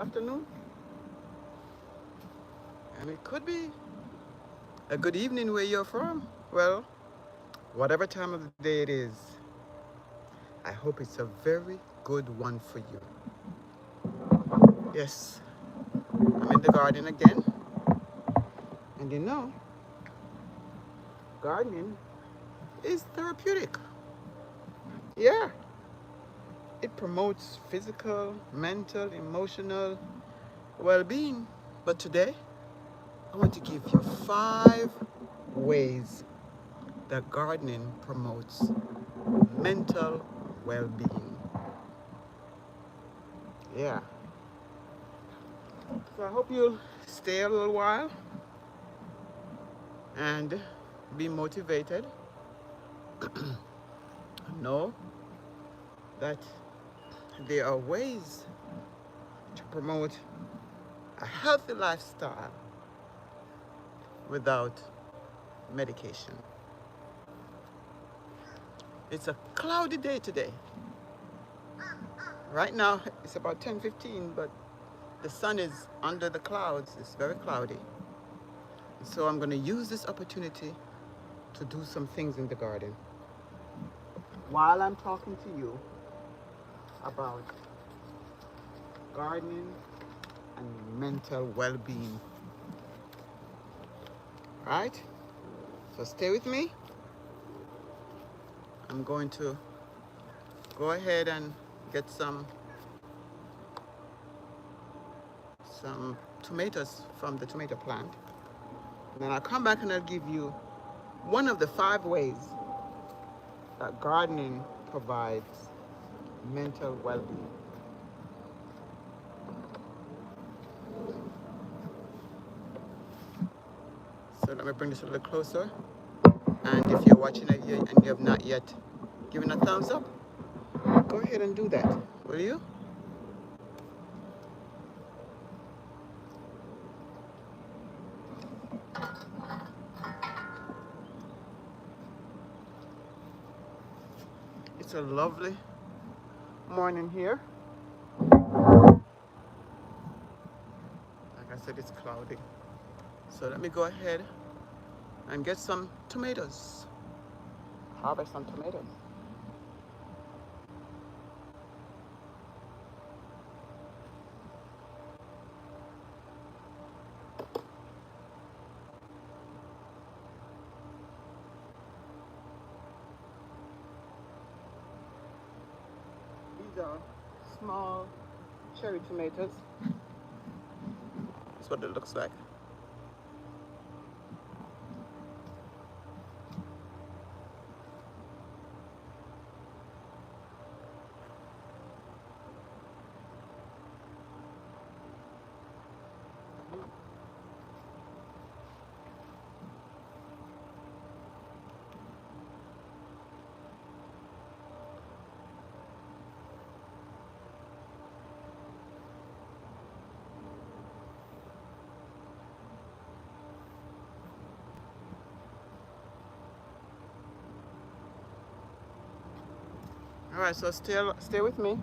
afternoon, and it could be a good evening where you're from. Well, whatever time of the day it is, I hope it's a very good one for you. Yes, I'm in the garden again, and gardening is therapeutic. Yeah, it promotes physical, mental, emotional well being. But today, I want to give you 5 ways that gardening promotes mental well being. Yeah. So I hope you'll stay a little while and be motivated. Know that there are ways to promote a healthy lifestyle without medication. It's a cloudy day today. Right now it's about 10:15, but the sun is under the clouds. It's very cloudy. So I'm going to use this opportunity to do some things in the garden while I'm talking to you about gardening and mental well-being. Right? So stay with me. I'm going to go ahead and get some tomatoes from the tomato plant. And then I'll come back and I'll give you one of the 5 ways that gardening provides mental well-being. So let me bring this a little closer. And if you're watching it here and you have not yet given a thumbs up, go ahead and do that, will you? It's a lovely morning here. Like I said, it's cloudy. So let me go ahead and get some tomatoes. Harvest some tomatoes. These are small cherry tomatoes. That's what it looks like. All right, so stay with me.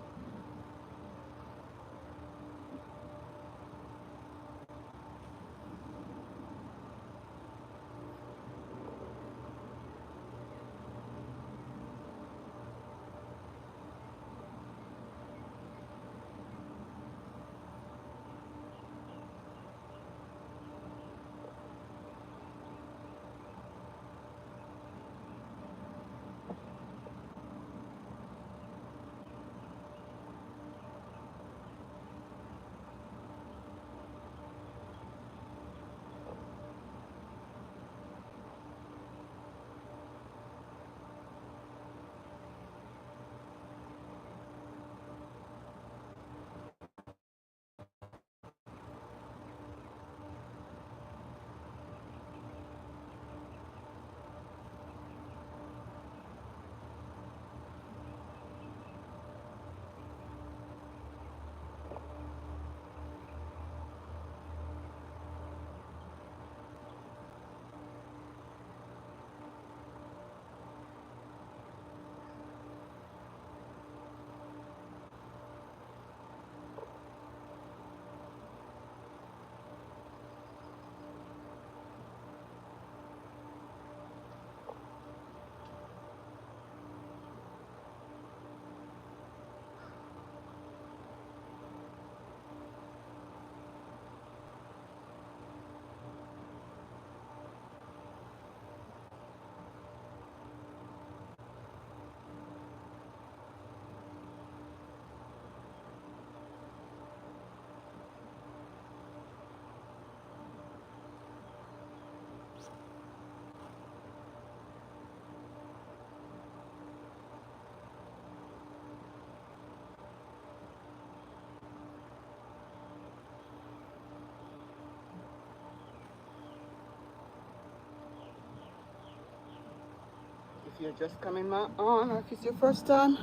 you're just coming on, or if it's your first time,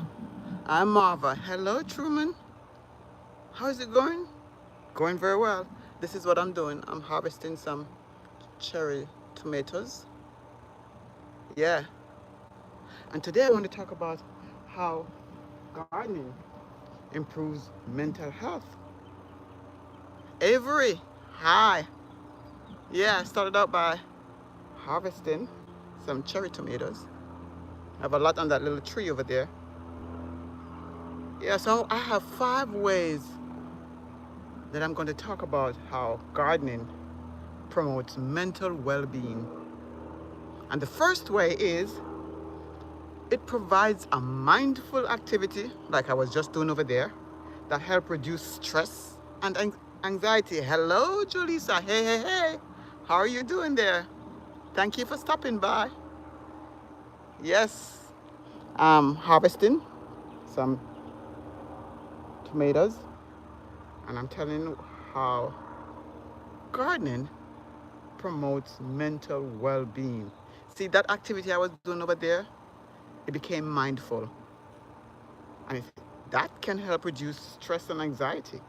I'm Marva. Hello, Truman. How's it going? Going very well. This is what I'm doing. I'm harvesting some cherry tomatoes. Yeah. And today I want to talk about how gardening improves mental health. Avery, hi. Yeah, I started out by harvesting some cherry tomatoes. I have a lot on that little tree over there. Yeah, so I have 5 ways that I'm going to talk about how gardening promotes mental well-being. And the first way is it provides a mindful activity, like I was just doing over there, that help reduce stress and anxiety. Hello, Julissa. Hey, hey, hey. How are you doing there? Thank you for stopping by. Yes, I'm harvesting some tomatoes, and I'm telling you how gardening promotes mental well-being. See that activity I was doing over there? It became mindful, and that can help reduce stress and anxiety.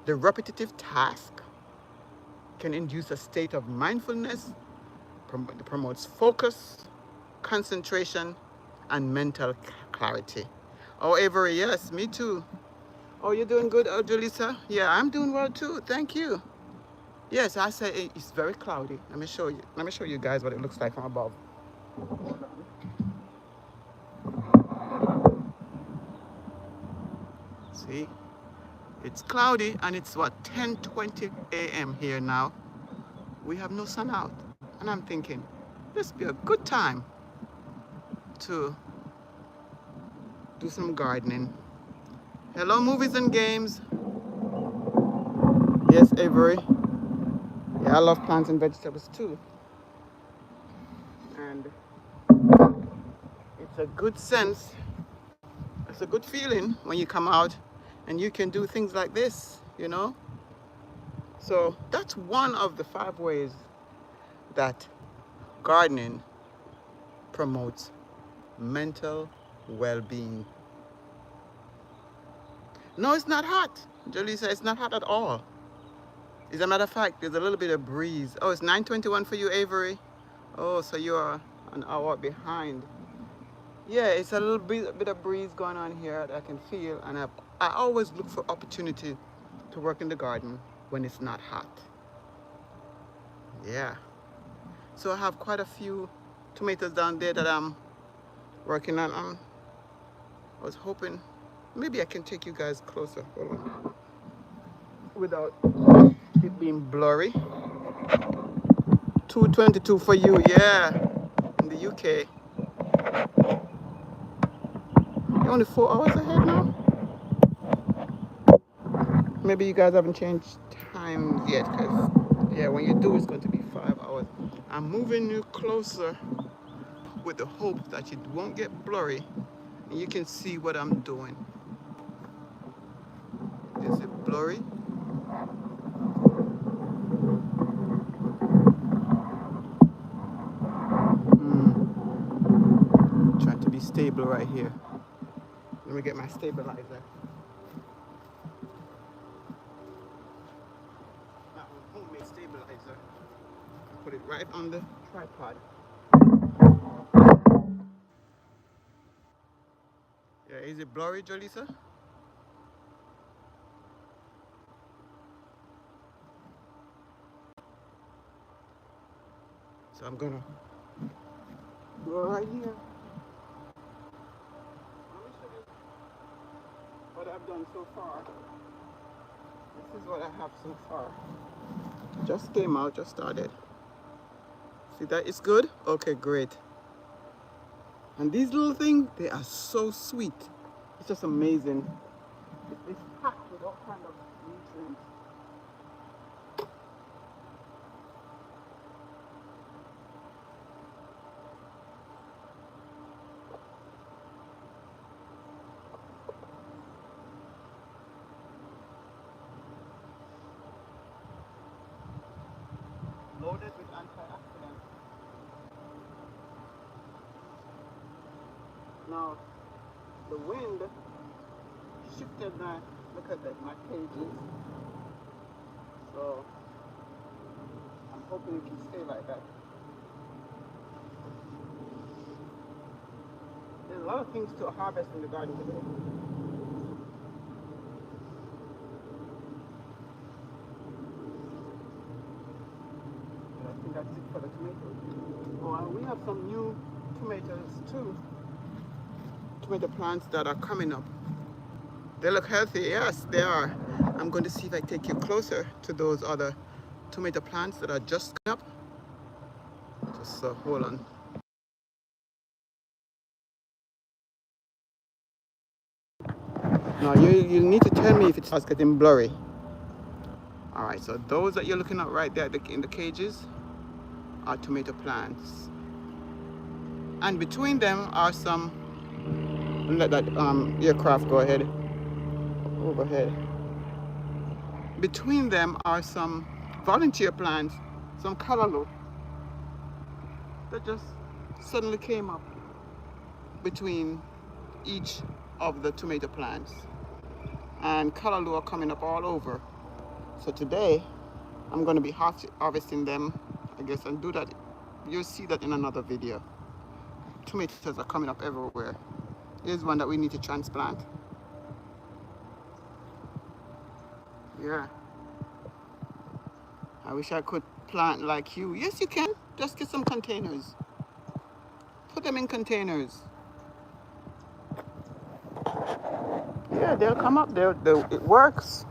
The repetitive task can induce a state of mindfulness, promotes focus, concentration, and mental clarity. Oh, Avery, yes, me too. Oh, you're doing good, oh, Julissa? Yeah, I'm doing well too. Thank you. Yes, I say it's very cloudy. Let me show you. Let me show you guys what it looks like from above. See, it's cloudy and it's what 10:20 a.m. here now. We have no sun out, and I'm thinking this be a good time to do some gardening. Hello, movies and games. Yes, Avery. Yeah, I love plants and vegetables too. And it's a good sense, it's a good feeling when you come out and you can do things like this. So that's one of the 5 ways that gardening promotes mental well-being. No, it's not hot. Jolie said it's not hot at all. As a matter of fact, there's a little bit of breeze. Oh, it's 9:21 for you, Avery. Oh, so you're an hour behind. Yeah, it's a little bit of breeze going on here that I can feel, and I always look for opportunity to work in the garden when it's not hot. Yeah. So I have quite a few tomatoes down there that I'm working on. I was hoping maybe I can take you guys closer. Hold on. Without it being blurry. 2:22 for you, yeah. In the UK. You're only 4 hours ahead now? Maybe you guys haven't changed times yet, because yeah, when you do, it's going to be 5 hours. I'm moving you closer with the hope that it won't get blurry and you can see what I'm doing. Is it blurry? Trying to be stable right here. Let me get my stabilizer. That homemade stabilizer. Put it right on the tripod. Yeah, is it blurry, Jolisa? So I'm gonna go right here. Let me show you what I've done so far. This is what I have so far. Just came out, just started. See that it's good? Okay, great. And these little things, they are so sweet. It's just amazing. It's packed with all kind of nutrients. Loaded with antioxidants. Now, the wind shifted look at that, my cages. So, I'm hoping it can stay like that. There's a lot of things to harvest in the garden today. But I think that's it for the tomatoes. Oh, and we have some new tomatoes too. Tomato plants that are coming up. They look healthy, yes, they are. I'm going to see if I take you closer to those other tomato plants that are just coming up. Just hold on. Now you need to tell me if it's getting blurry. All right, so those that you're looking at right there in the cages are tomato plants, and between them are some. Let that aircraft go ahead. Overhead. Between them are some volunteer plants, some callaloo that just suddenly came up between each of the tomato plants, and callaloo are coming up all over. So today I'm going to be harvesting them, I guess, and do that. You'll see that in another video. Tomatoes are coming up everywhere. Here's one that we need to transplant. Yeah. I wish I could plant like you. Yes, you can. Just get some containers. Put them in containers. Yeah, they'll come up. It works.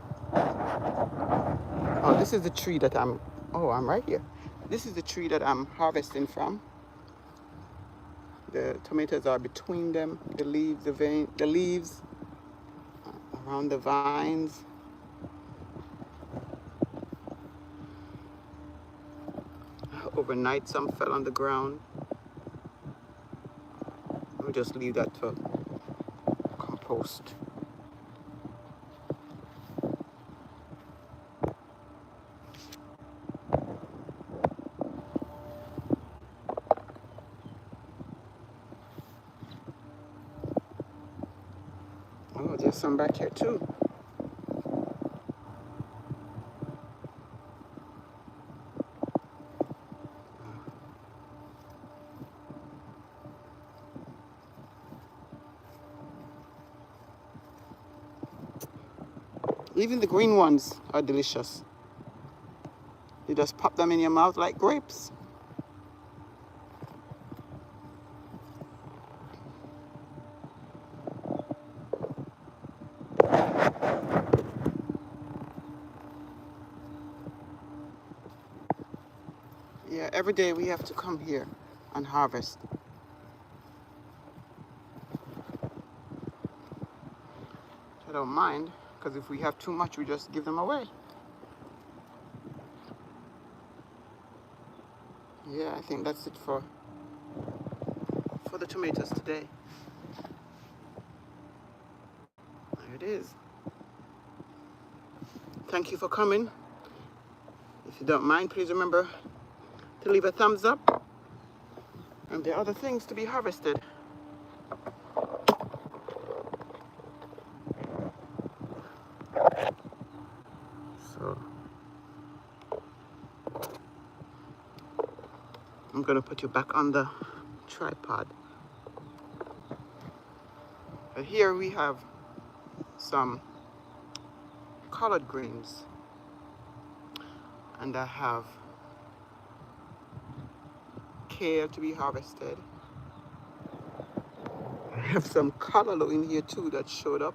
Oh, this is the tree that I'm right here. This is the tree that I'm harvesting from. The tomatoes are between them, the leaves around the vines. Overnight, some fell on the ground. We'll just leave that to compost. Oh, there's some back here too. Even the green ones are delicious. You just pop them in your mouth like grapes. Yeah, every day we have to come here and harvest. I don't mind, because if we have too much, we just give them away. Yeah, I think that's it for the tomatoes today. There it is. Thank you for coming. If you don't mind, please remember to leave a thumbs up. And there are other things to be harvested. So I'm going to put you back on the tripod. But here we have some collard greens. And I have kale to be harvested. I have some callaloo in here too that showed up.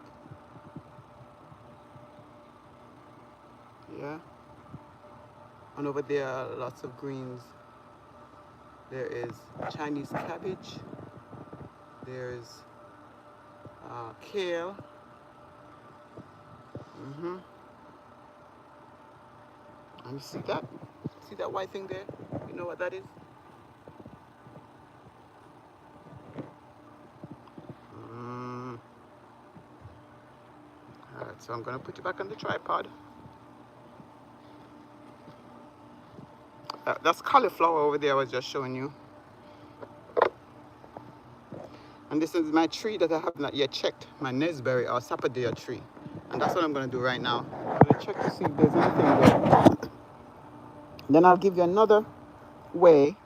Yeah. And over there are lots of greens. There is Chinese cabbage. There's kale. And you see that? See that white thing there? You know what that is? Alright, so I'm going to put you back on the tripod. That's cauliflower over there I was just showing you. And this is my tree that I have not yet checked, my Nesberry or Sapodea tree. And that's what I'm going to do right now. I'm going to check to see if there's anything there. Then I'll give you another way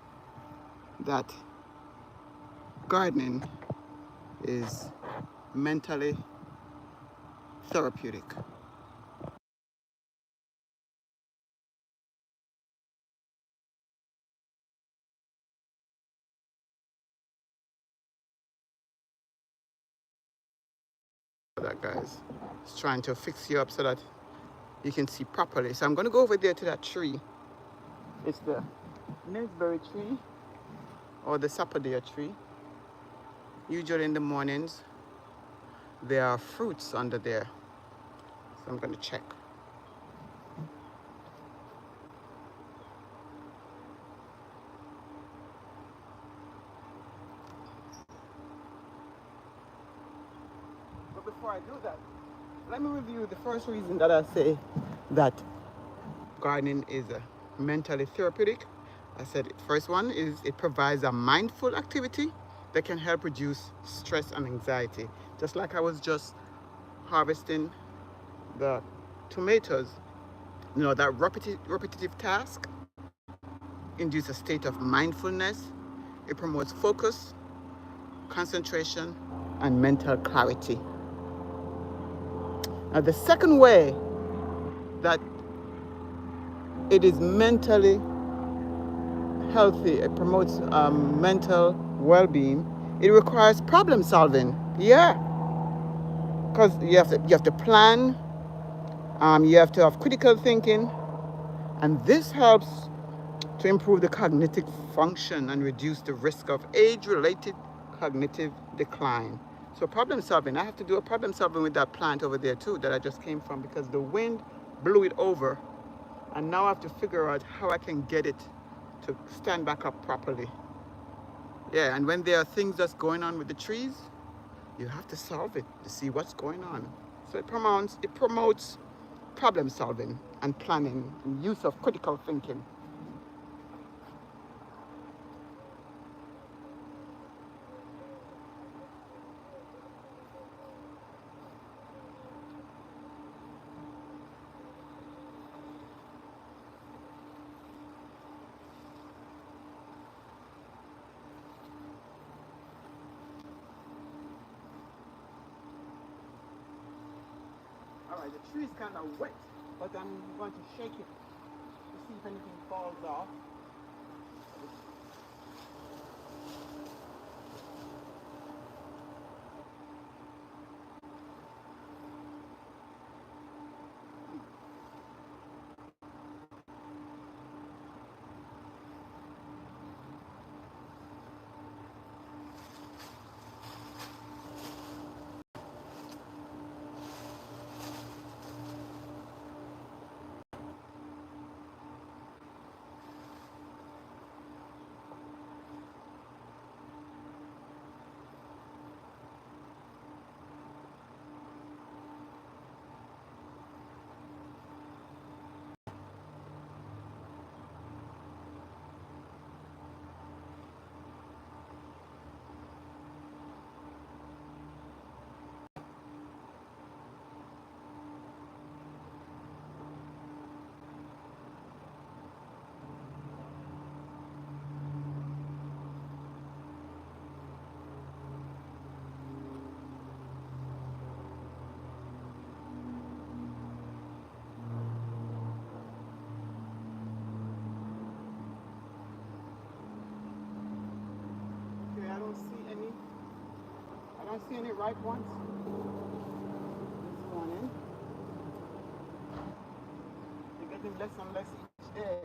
that gardening is mentally therapeutic. That guys, it's trying to fix you up so that you can see properly. So I'm going to go over there to that tree. It's the Nesberry tree or the Sapodea tree. Usually in the mornings there are fruits under there, so I'm going to check. But before I do that, let me review the first reason that I say that gardening is mentally therapeutic. I said the first one is it provides a mindful activity that can help reduce stress and anxiety. Just like I was just harvesting the tomatoes, you know, that repetitive task induces a state of mindfulness. It promotes focus, concentration, and mental clarity. Now, the second way that it is mentally healthy, it promotes mental well-being, it requires problem solving. Yeah, because you have to plan, you have to have critical thinking, and this helps to improve the cognitive function and reduce the risk of age-related cognitive decline. So problem solving, I have to do a problem solving with that plant over there too that I just came from, because the wind blew it over, and now I have to figure out how I can get it to stand back up properly. Yeah, and when there are things that's going on with the trees, you have to solve it to see what's going on. So it promotes problem solving and planning and use of critical thinking. All right, the tree is kind of wet, but I'm going to shake it to see if anything falls off. Okay, I don't see any ripe ones this morning. They're getting less and less each day.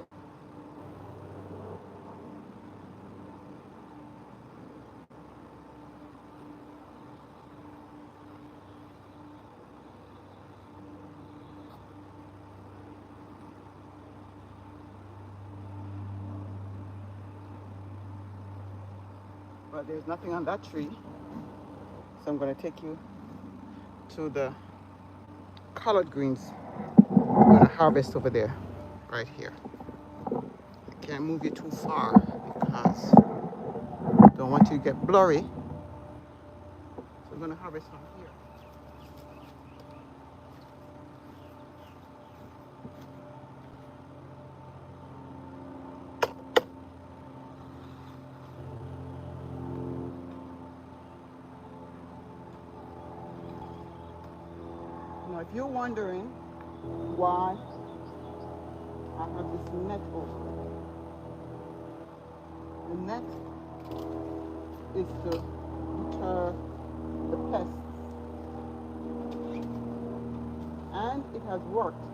But there's nothing on that tree. So I'm going to take you to the collard greens I'm going to harvest over there, right here. I can't move you too far because I don't want you to get blurry. We're going to harvest from here. Now, if you're wondering why I have this net over, the net is to deter the pests, and it has worked.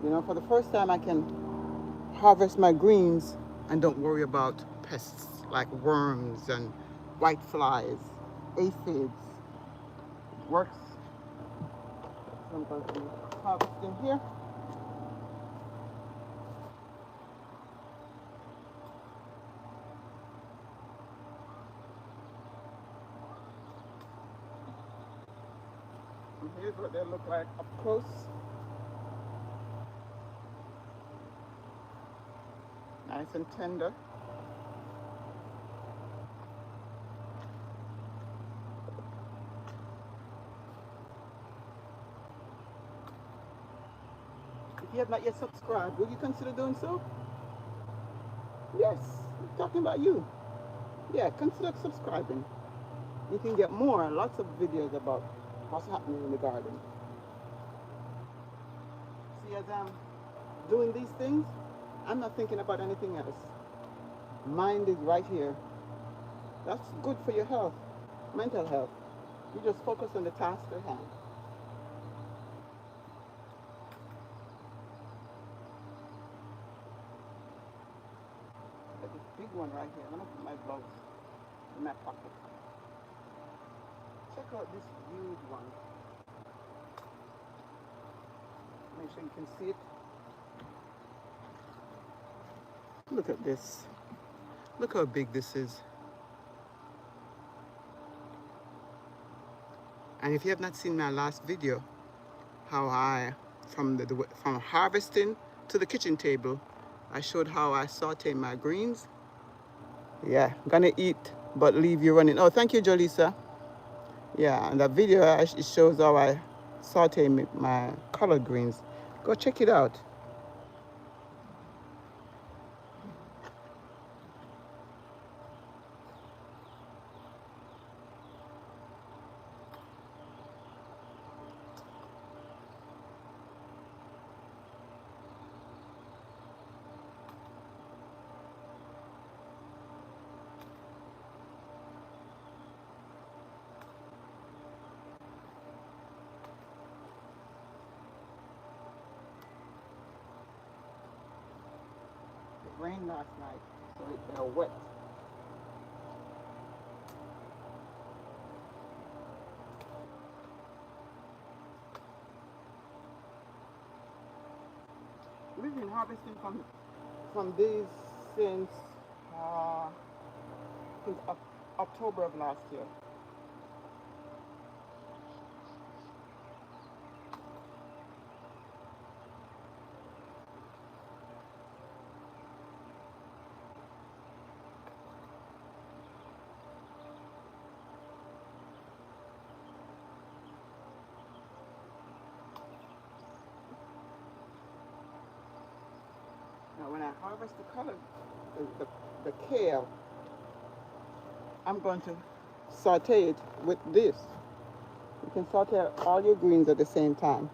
You know, for the first time, I can harvest my greens and don't worry about pests like worms and white flies, aphids. It works. So I'm going to be harvesting here. And here's what they look like up close. Nice and tender. If you have not yet subscribed, will you consider doing so? Yes, I'm talking about you. Yeah, consider subscribing. You can get more, lots of videos about what's happening in the garden. See, as I'm doing these things, I'm not thinking about anything else. Mind is right here. That's good for your health, mental health. You just focus on the task at hand. There's this big one right here. I'm gonna put my gloves in my pocket. Check out this huge one. Make sure you can see it. Look at this. Look how big this is. And if you have not seen my last video, how I, from harvesting to the kitchen table, I showed how I saute my greens. Yeah, gonna eat, but leave you running. Oh, thank you, Jolisa. Yeah, and that video, it shows how I saute my collard greens. Go check it out. It rained last night, so they're wet. We've been harvesting from these since October of last year. Now when I harvest the color, the kale, I'm going to saute it with this. You can saute all your greens at the same time.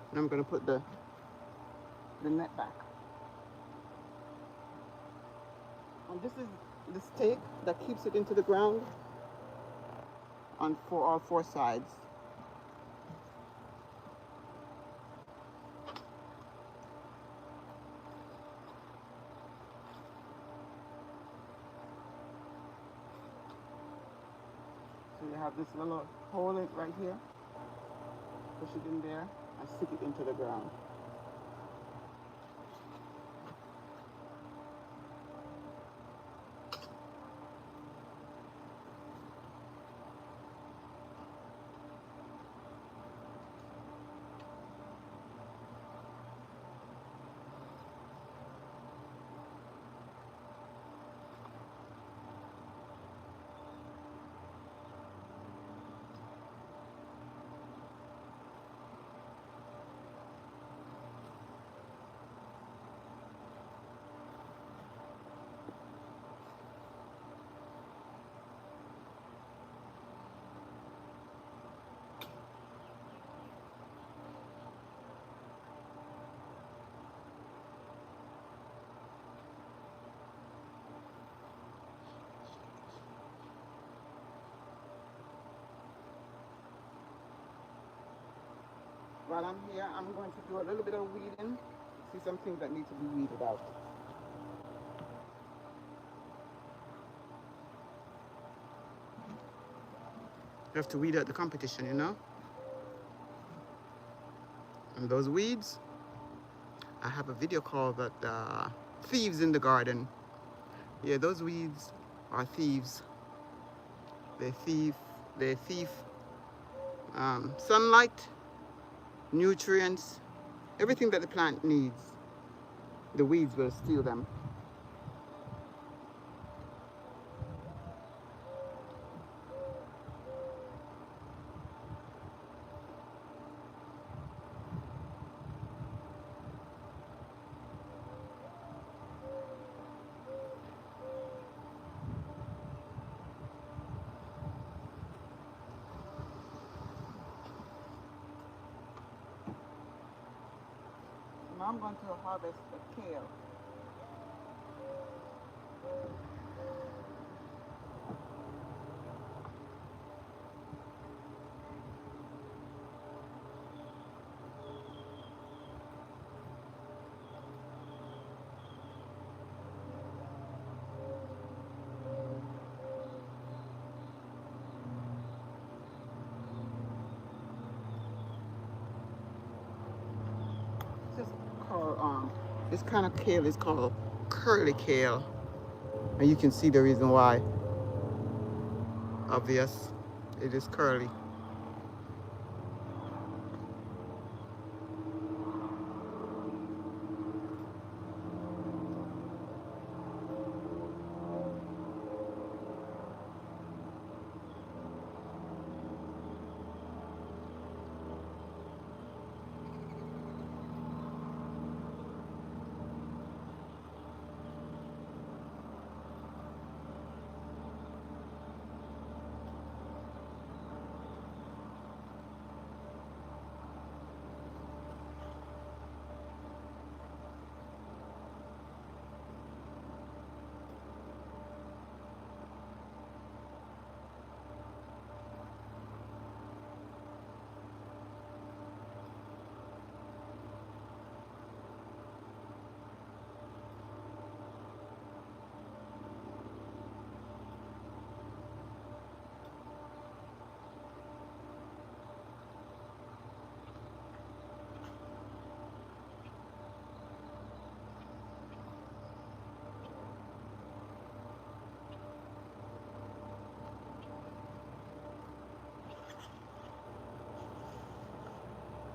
And I'm going to put the net back. And this is the stake that keeps it into the ground for all four sides. So you have this little hole right here. Push it in there and stick it into the ground. while I'm here, I'm going to do a little bit of weeding. See some things that need to be weeded out. You have to weed out the competition, you know? And those weeds, I have a video called that Thieves in the Garden. Yeah, those weeds are thieves. They thief sunlight, nutrients, everything that the plant needs. The weeds will steal them. Now I'm going to harvest the kale. This is called this kind of kale is called curly kale, and you can see the reason why. Obvious, it is curly.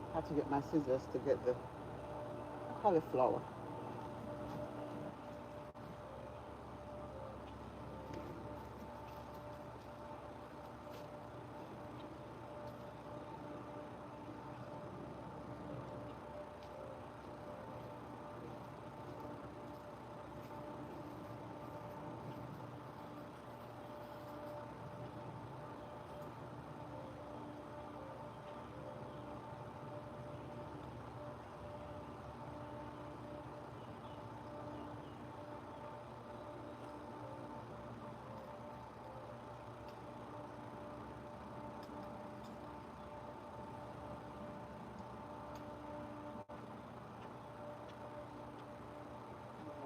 I have to get my scissors to get the cauliflower.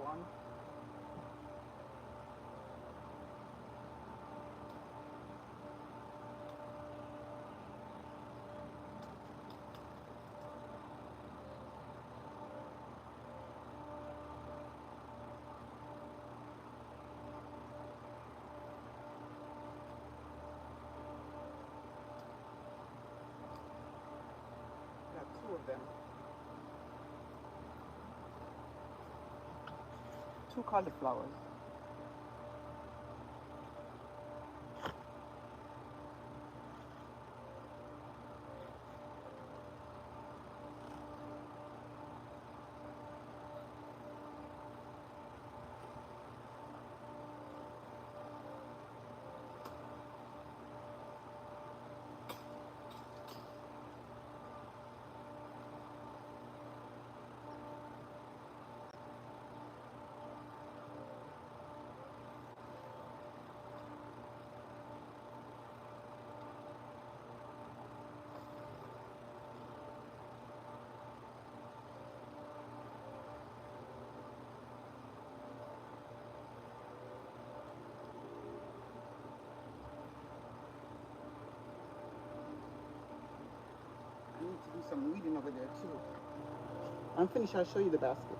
One. Got two of them. Two cauliflowers. to do some weeding over there too. I'm finished. I'll show you the basket.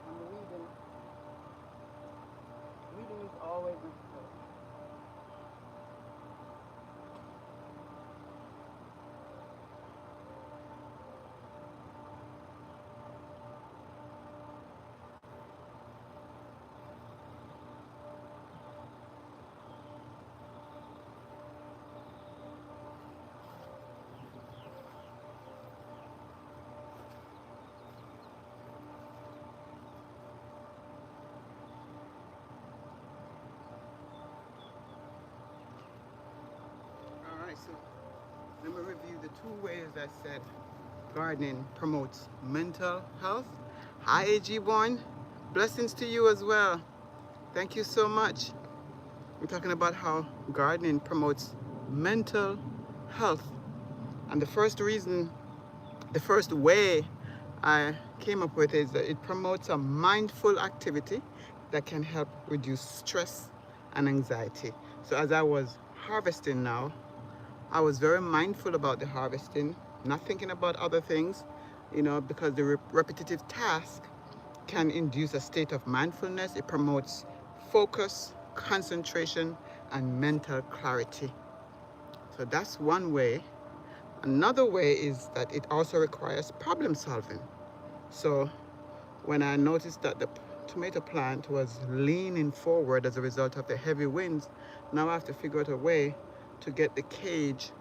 I'm weeding. Weeding is always necessary. All right, so let me review the two ways I said gardening promotes mental health. Hi, AG1. Blessings to you as well. Thank you so much. We're talking about how gardening promotes mental health. And the first way I came up with is that it promotes a mindful activity that can help reduce stress and anxiety. So as I was harvesting now, I was very mindful about the harvesting, not thinking about other things, because the repetitive task can induce a state of mindfulness. It promotes focus, concentration, and mental clarity. So that's one way. Another way is that it also requires problem solving. So when I noticed that the tomato plant was leaning forward as a result of the heavy winds, now I have to figure out a way to get the cage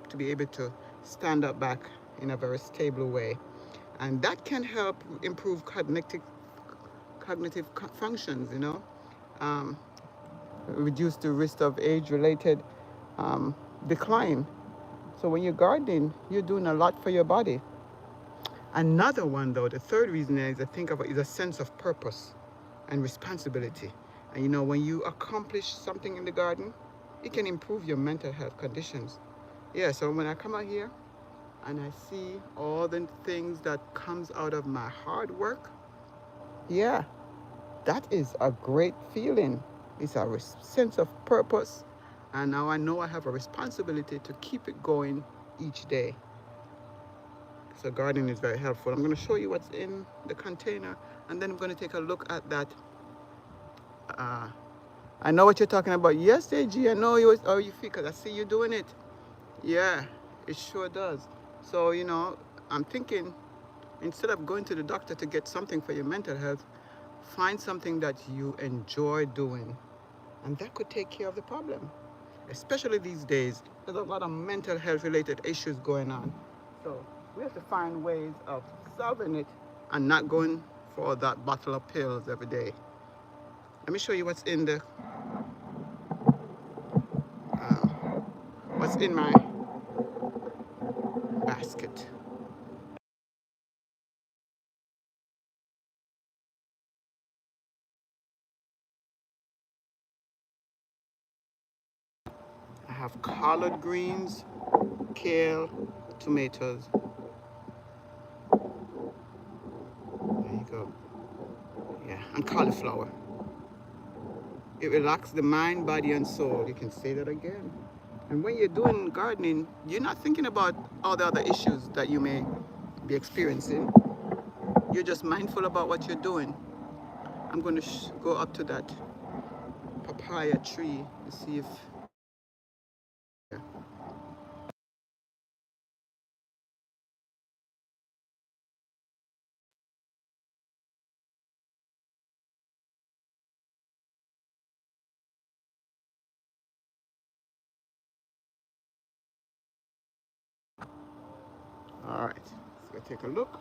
to be able to stand up back in a very stable way. And that can help improve cognitive functions, um, reduce the risk of age-related decline. So when you're gardening, you're doing a lot for your body. Another one, though, the third reason is I think of it is a sense of purpose and responsibility. And when you accomplish something in the garden, it can improve your mental health conditions. Yeah, so when I come out here and I see all the things that comes out of my hard work, yeah, that is a great feeling. It's a sense of purpose. And now I know I have a responsibility to keep it going each day. So gardening is very helpful. I'm going to show you what's in the container, and then I'm going to take a look at that. I know what you're talking about. Yes, AG, I know how you feel because I see you doing it. Yeah, it sure does. So, I'm thinking instead of going to the doctor to get something for your mental health, find something that you enjoy doing. And that could take care of the problem. Especially these days, there's a lot of mental health related issues going on. So we have to find ways of solving it and not going for that bottle of pills every day. Let me show you what's in the what's in my basket. I have collard greens, kale, tomatoes. There you go. Yeah, and cauliflower. It relaxes the mind, body, and soul. You can say that again. And when you're doing gardening, you're not thinking about all the other issues that you may be experiencing. You're just mindful about what you're doing. I'm going to go up to that papaya tree to see if... All right, let's go take a look.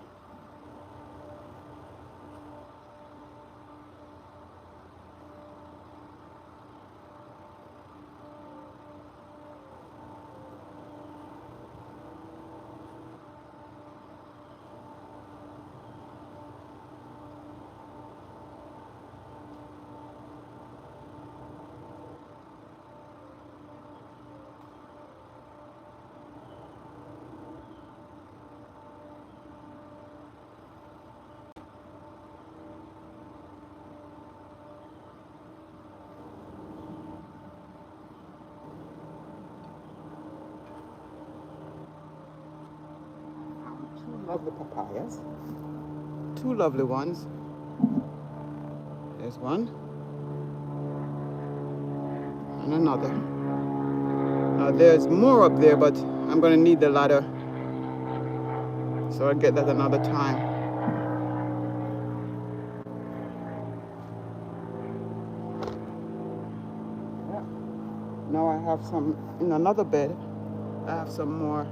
Two lovely papayas. Two lovely ones. There's one and another. Now there's more up there, but I'm going to need the ladder, so I'll get that another time. Yeah. Now I have some in another bed. I have some more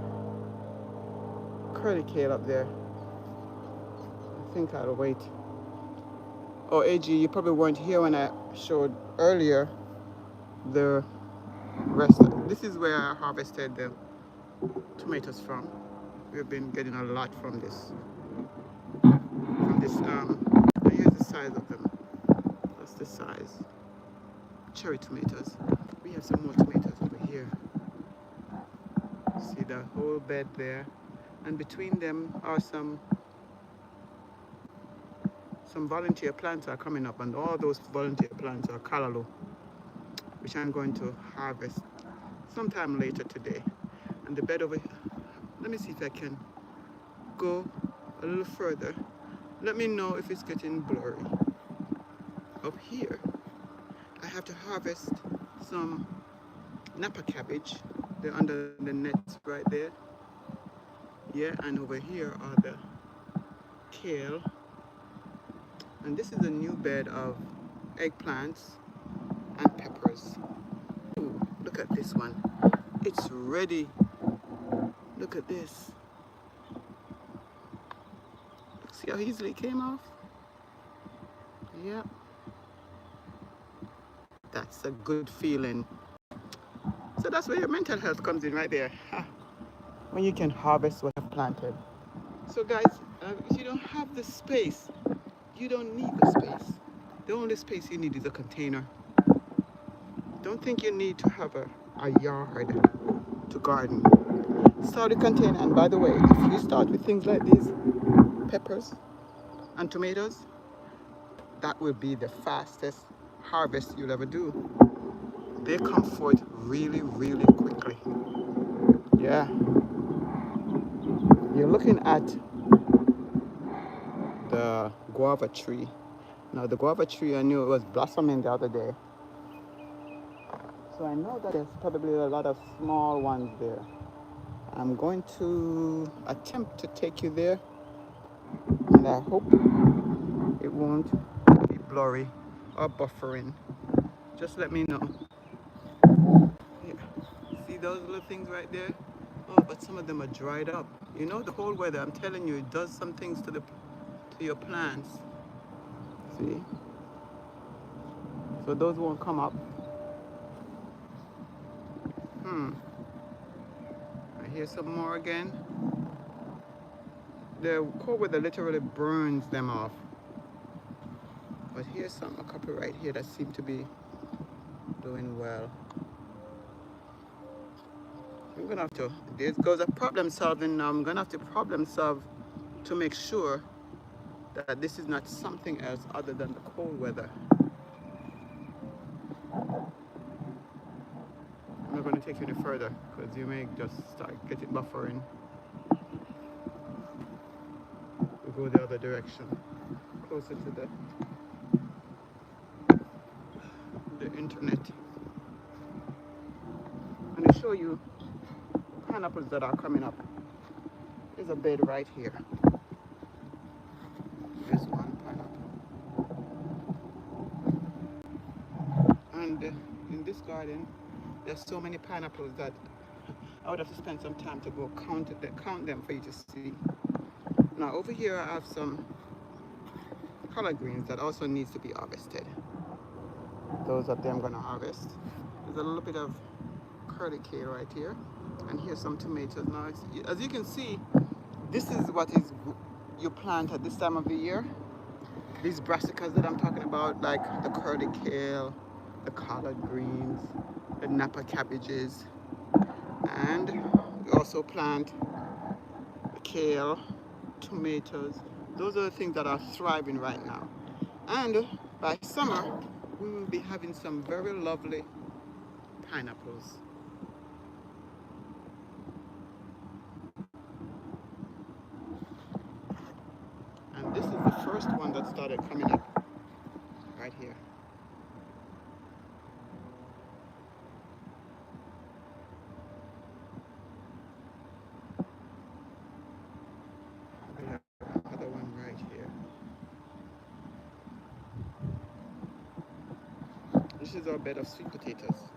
curly kale up there. I think I'll wait. Oh, AG, you probably weren't here when I showed earlier the rest. This is where I harvested the tomatoes from. We've been getting a lot from this. Here's the size of them. That's the size. Cherry tomatoes. We have some more tomatoes over here. See the whole bed there, and between them are some volunteer plants are coming up, and all those volunteer plants are callaloo, which I'm going to harvest sometime later today. And the bed over here, let me see if I can go a little further. Let me know if it's getting blurry. Up here, I have to harvest some Napa cabbage. They're under the nets right there. Yeah, and over here are the kale. And this is a new bed of eggplants and peppers. Ooh, look at this one. It's ready. Look at this. See how easily it came off? Yeah. That's a good feeling. So that's where your mental health comes in right there. When you can harvest what you've planted. So guys, if you don't have the space, you don't need the space. The only space you need is a container. Don't think you need to have a yard to garden. Start a container, and by the way, if you start with things like these, peppers and tomatoes, that will be the fastest harvest you'll ever do. They come forth really, really quickly. Yeah. You're looking at the guava tree. Now the guava tree, I knew it was blossoming the other day. So I know that there's probably a lot of small ones there. I'm going to attempt to take you there, and I hope it won't be blurry or buffering. Just let me know. Yeah. See those little things right there? Oh, but some of them are dried up. You know, the cold weather, I'm telling you, it does some things to your plants. See? So those won't come up. I hear some more again. The cold weather literally burns them off. But here's a couple right here that seem to be doing well. I'm gonna have to, this goes a problem solving now. I'm gonna have to problem solve to make sure that this is not something else other than the cold weather. I'm not going to take you any further because you may just start getting buffering. We'll go the other direction, closer to the internet. I'm going to show you pineapples that are coming up. There's a bed right here. There's one pineapple. And in this garden, there's so many pineapples that I would have to spend some time to go count them for you to see. Now over here I have some collard greens that also needs to be harvested. Those up there I'm going to harvest. There's a little bit of curly kale right here, and here's some tomatoes. Now as you can see, this is what you plant at this time of the year. These brassicas that I'm talking about, like the curly kale, the collard greens, the Napa cabbages, and we also plant kale, tomatoes. Those are the things that are thriving right now. And by summer, we will be having some very lovely pineapples. And this is the first one that started coming up right here. We have another one right here. This is our bed of sweet potatoes.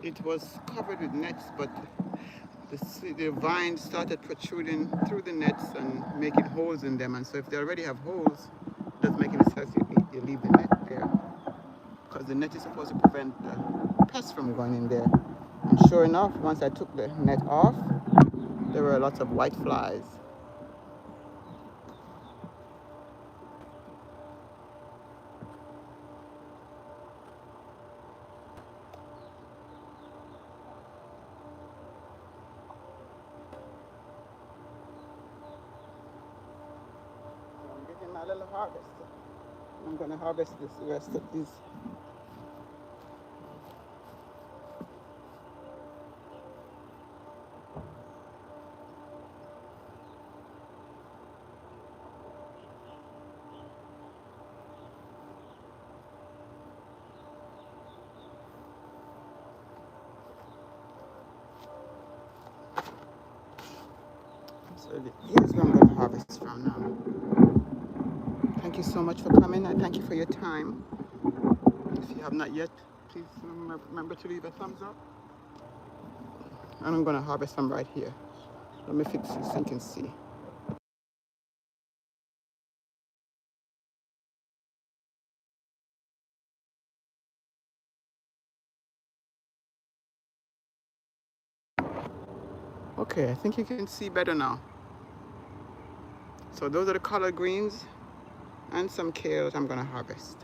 It was covered with nets, but the vines started protruding through the nets and making holes in them. And so if they already have holes, it doesn't make any sense you leave the net there, because the net is supposed to prevent the pests from going in there. And sure enough, once I took the net off, there were lots of white flies. My little harvest. I'm going to harvest the rest of these. So here's where I'm going to harvest from now. Thank you so much for coming. I thank you for your time. If you have not yet, please remember to leave a thumbs up. And I'm going to harvest some right here. Let me fix this so you can see. Okay, I think you can see better now. So those are the collard greens and some kale that I'm going to harvest.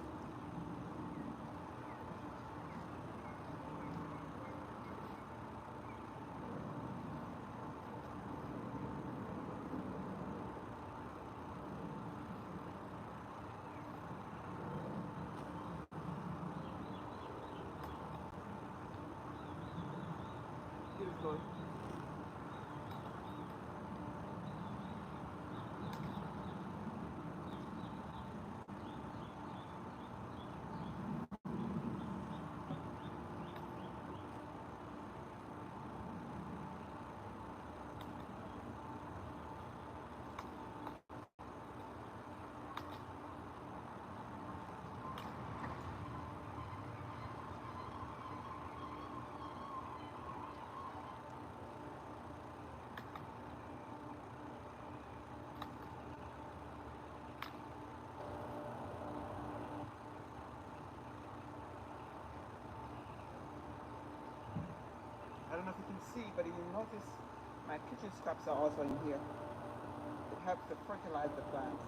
see, but you notice my kitchen scraps are also in here. It helps to fertilize the plants.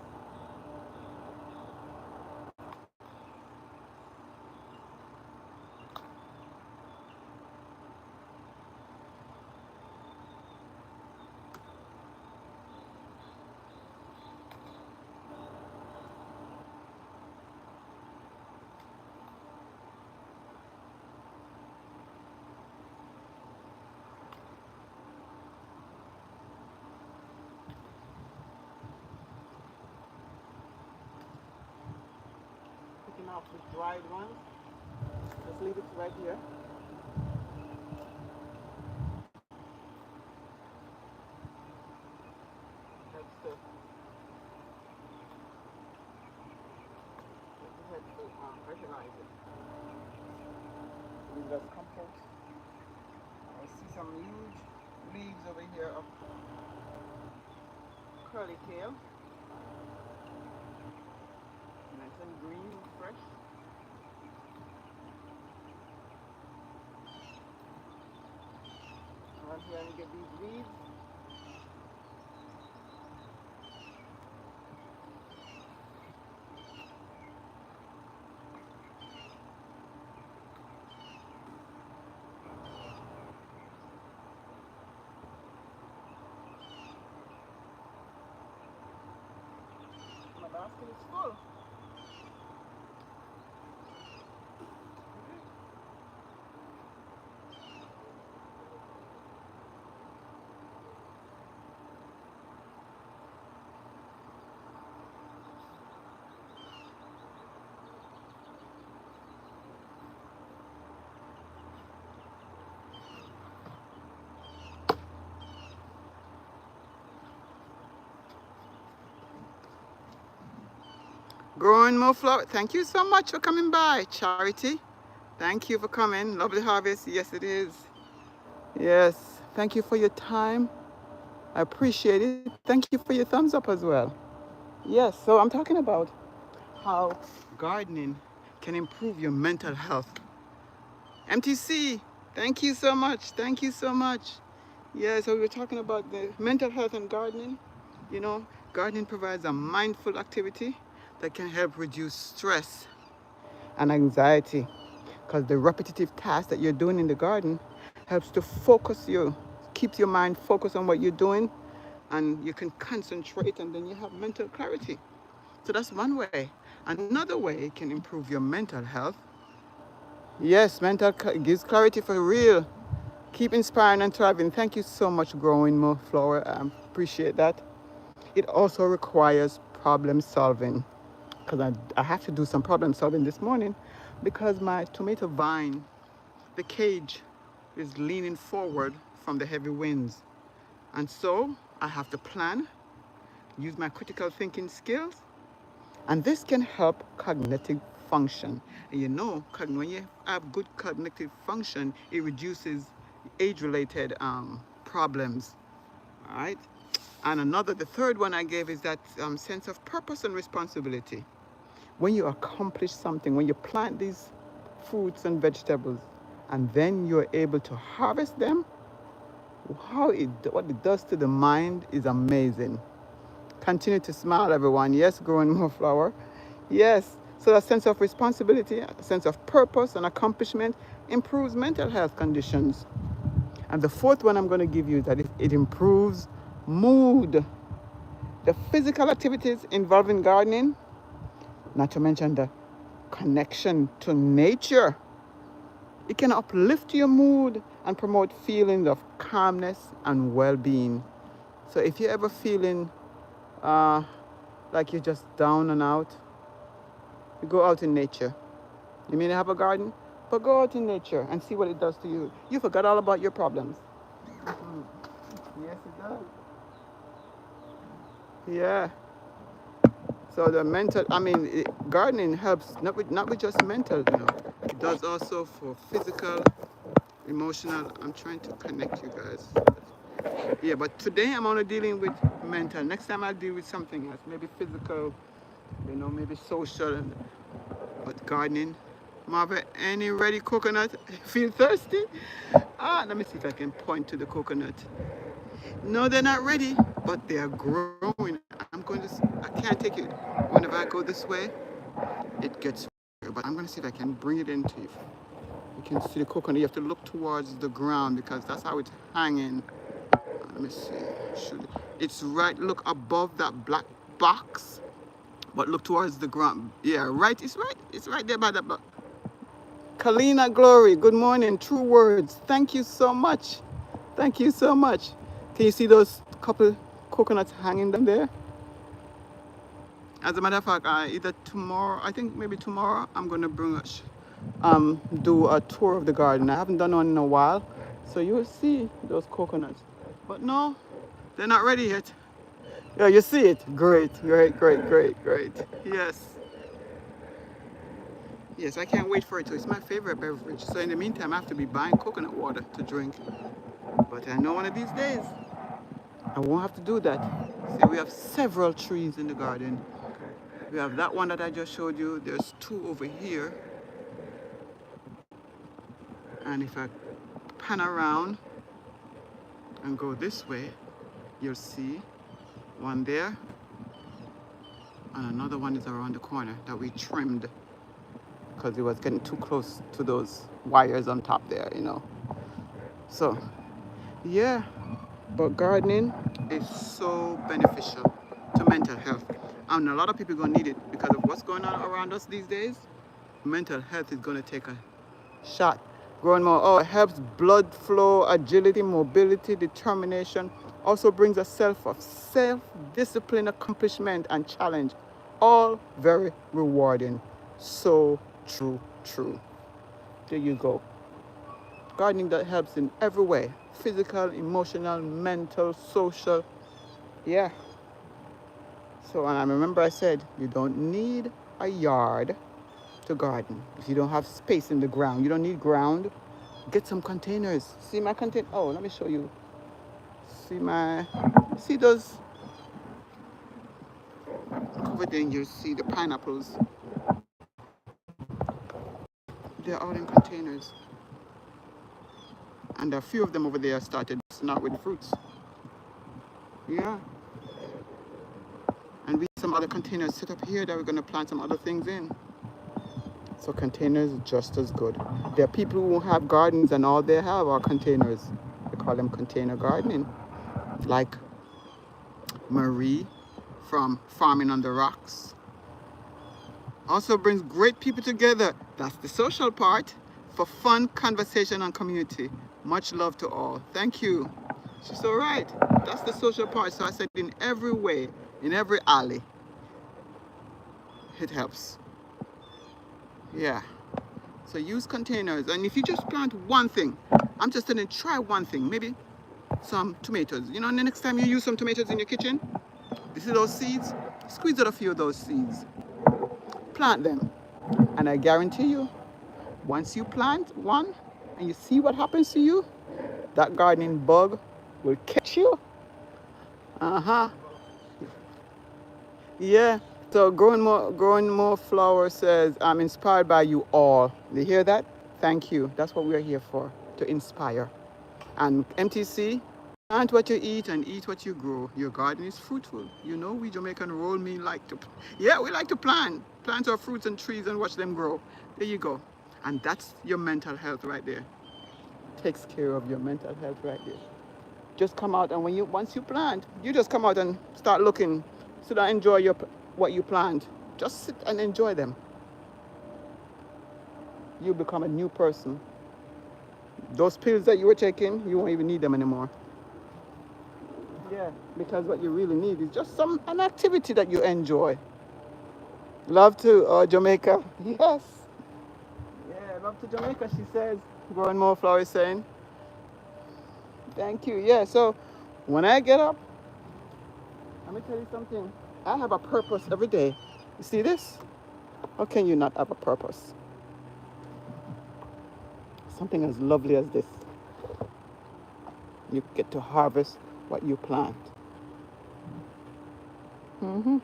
Picking out the dried ones. Just leave it right here. Helps to fertilize it. Use it as compost. I see some huge leaves over here of curly tail. Nice and green and fresh. Around here and get these leaves. My basket is full. Growing more flower. Thank you so much for coming by, Charity. Thank you for coming. Lovely harvest. Yes, it is. Yes. Thank you for your time. I appreciate it. Thank you for your thumbs up as well. Yes. So I'm talking about how gardening can improve your mental health. MTC, thank you so much. Thank you so much. Yeah, so we were talking about the mental health and gardening. You know, gardening provides a mindful activity that can help reduce stress and anxiety, because the repetitive tasks that you're doing in the garden helps to focus you, keeps your mind focused on what you're doing, and you can concentrate, and then you have mental clarity. So that's one way. Another way it can improve your mental health. Yes, gives clarity for real. Keep inspiring and thriving. Thank you so much, Growing More Flower. I appreciate that. It also requires problem solving, because I have to do some problem solving this morning, because my tomato vine, the cage, is leaning forward from the heavy winds. And so I have to plan, use my critical thinking skills, and this can help cognitive function. And you know, when you have good cognitive function, it reduces age-related problems. All right. And the third one I gave is that sense of purpose and responsibility. When you accomplish something, when you plant these fruits and vegetables, and then you're able to harvest them, what it does to the mind is amazing. Continue to smile, everyone. Yes, Growing More Flower. Yes. So that sense of responsibility, a sense of purpose and accomplishment improves mental health conditions. And the fourth one I'm going to give you is that it improves mood. The physical activities involving gardening, not to mention the connection to nature, it can uplift your mood and promote feelings of calmness and well-being. So if you're ever feeling like you're just down and out, you go out in nature. You may not have a garden, but go out in nature and see what it does to you. You forgot all about your problems. Yes, it does. Yeah. So the mental, gardening helps not with just mental, It does also for physical, emotional. I'm trying to connect you guys. Yeah, but today I'm only dealing with mental. Next time I'll deal with something else, maybe physical, maybe social, but gardening. Marva, any ready coconut? Feel thirsty? Let me see if I can point to the coconut. No, they're not ready, but they are growing. I can't take it. Whenever I go this way, it gets, but I'm going to see if I can bring it into you. You can see the coconut. You have to look towards the ground because that's how it's hanging. Let me see. It's right, look above that black box, but look towards the ground. Yeah, right. It's right there by that box. Kalina Glory, good morning. True words. Thank you so much. Thank you so much. Can you see those couple coconuts hanging down there? As a matter of fact, either tomorrow, I think maybe tomorrow, I'm going to do a tour of the garden. I haven't done one in a while, so you will see those coconuts. But no, they're not ready yet. Yeah, you see it. Great, great, great, great, great. Yes. Yes, I can't wait for it. So it's my favorite beverage. So in the meantime, I have to be buying coconut water to drink. But I know one of these days, I won't have to do that. See, we have several trees in the garden. We have that one that I just showed you. There's two over here. And if I pan around and go this way, you'll see one there. And another one is around the corner that we trimmed because it was getting too close to those wires on top there, you know. So, yeah. But gardening is so beneficial to mental health. And a lot of people are going to need it because of what's going on around us these days. Mental health is going to take a shot. Growing more, it helps blood flow, agility, mobility, determination. Also brings a self-discipline, accomplishment, and challenge. All very rewarding. So true. There you go. Gardening that helps in every way. Physical, emotional, mental, social. Yeah. So, and I remember I said, you don't need a yard to garden. If you don't have space in the ground, you don't need ground, get some containers. See my container? Oh, let me show you. See those covered in, you see the pineapples. They're all in containers. And a few of them over there started not with fruits. Yeah. And we have some other containers set up here that we're going to plant some other things in. So containers are just as good. There are people who have gardens and all they have are containers. They call them container gardening. Like Marie from Farming on the Rocks. Also brings great people together. That's the social part for fun, conversation, and community. Much love to all. Thank you. She's so right. That's the social part. So I said in every way, in every alley, it helps. Yeah. So use containers. And if you just plant one thing, I'm just saying try one thing. Maybe some tomatoes. You know, and the next time you use some tomatoes in your kitchen, you see those seeds? Squeeze out a few of those seeds. Plant them. And I guarantee you, once you plant one and you see what happens to you, that gardening bug will catch you. Yeah. So growing more flower says, I'm inspired by you all. You hear that? Thank you. That's what we're here for, to inspire. And MTC, plant what you eat and eat what you grow. Your garden is fruitful. You know, we Jamaican roll me like to, yeah, we like to plant our fruits and trees and watch them grow. There you go. And that's your mental health right there. Takes care of your mental health right there. Just come out, and once you plant, you just come out and start looking. So that enjoy what you plant. Just sit and enjoy them. You become a new person. Those pills that you were taking, you won't even need them anymore. Yeah, because what you really need is just an activity that you enjoy. Love to Jamaica. Yes. Yeah, love to Jamaica, she says. Growing more flowers saying. Thank you. Yeah, so when I get up, let me tell you something. I have a purpose every day. You see this? How can you not have a purpose? Something as lovely as this. You get to harvest what you plant. As a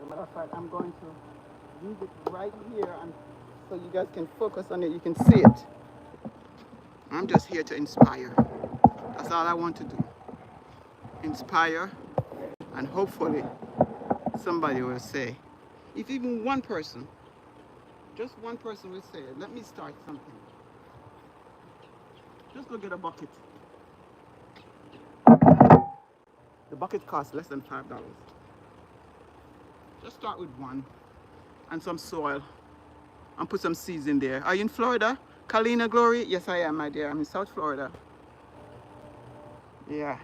matter of fact, I'm going to use it right here and so you guys can focus on it, you can see it. I'm just here to inspire. That's all I want to do. Inspire, and hopefully somebody will say, if even one person, just one person will say, let me start something. Just go get a bucket. The bucket costs less than $5. Just start with one and some soil and put some seeds in there. Are you in Florida? Kalina Glory? Yes, I am, my dear. I'm in South Florida. Yeah.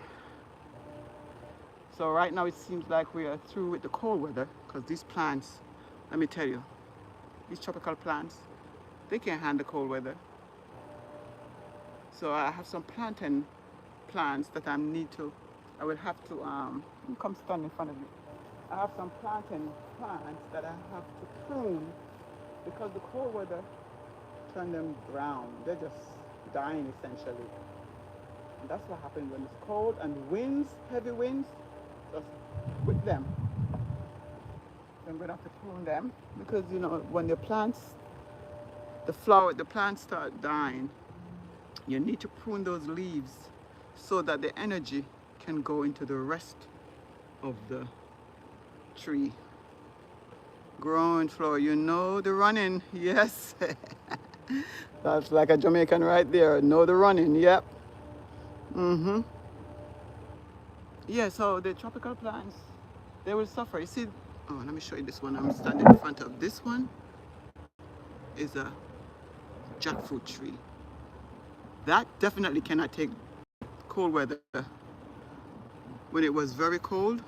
So right now it seems like we are through with the cold weather, because these plants, let me tell you, these tropical plants, they can't handle cold weather. So I have some plantain plants that I will have to, come stand in front of you. I have some plantain plants that I have to prune because the cold weather turned them brown. They're just dying essentially. And that's what happens when it's cold and winds, heavy winds, just with them. I'm going to have to prune them because, you know, when the plants start dying, you need to prune those leaves so that the energy can go into the rest of the tree. Growing flower, you know the running, yes. That's like a Jamaican right there, know the running, yep. Yeah, so the tropical plants, they will suffer. You see, oh, let me show you this one I'm standing in front of. This one is a jackfruit tree. That definitely cannot take cold weather. When it was very cold,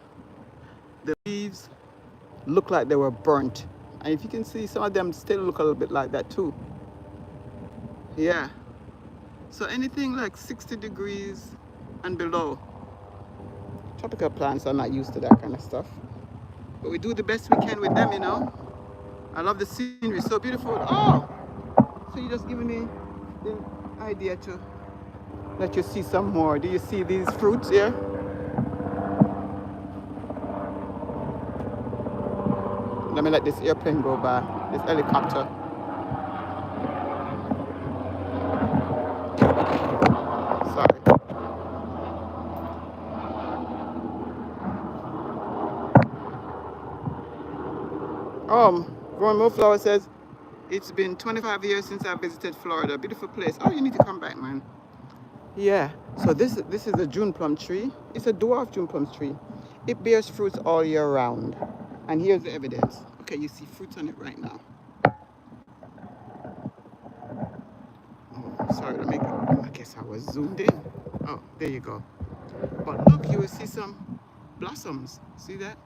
the leaves look like they were burnt. And if you can see, some of them still look a little bit like that too. Yeah. So anything like 60 degrees and below, tropical plants are not used to that kind of stuff. But we do the best we can with them, you know. I love the scenery, so beautiful. Oh! So you're just giving me the idea to let you see some more. Do you see these fruits here? Let me let this airplane go by, this helicopter. Sorry. Growing More Flower says, it's been 25 years since I visited Florida. Beautiful place. Oh, you need to come back, man. Yeah. So this is a June plum tree. It's a dwarf June plum tree. It bears fruits all year round. And here's the evidence. Okay, you see fruits on it right now. Oh, sorry, let me go. I guess I was zoomed in. Oh, there you go. But look, you will see some blossoms. See that?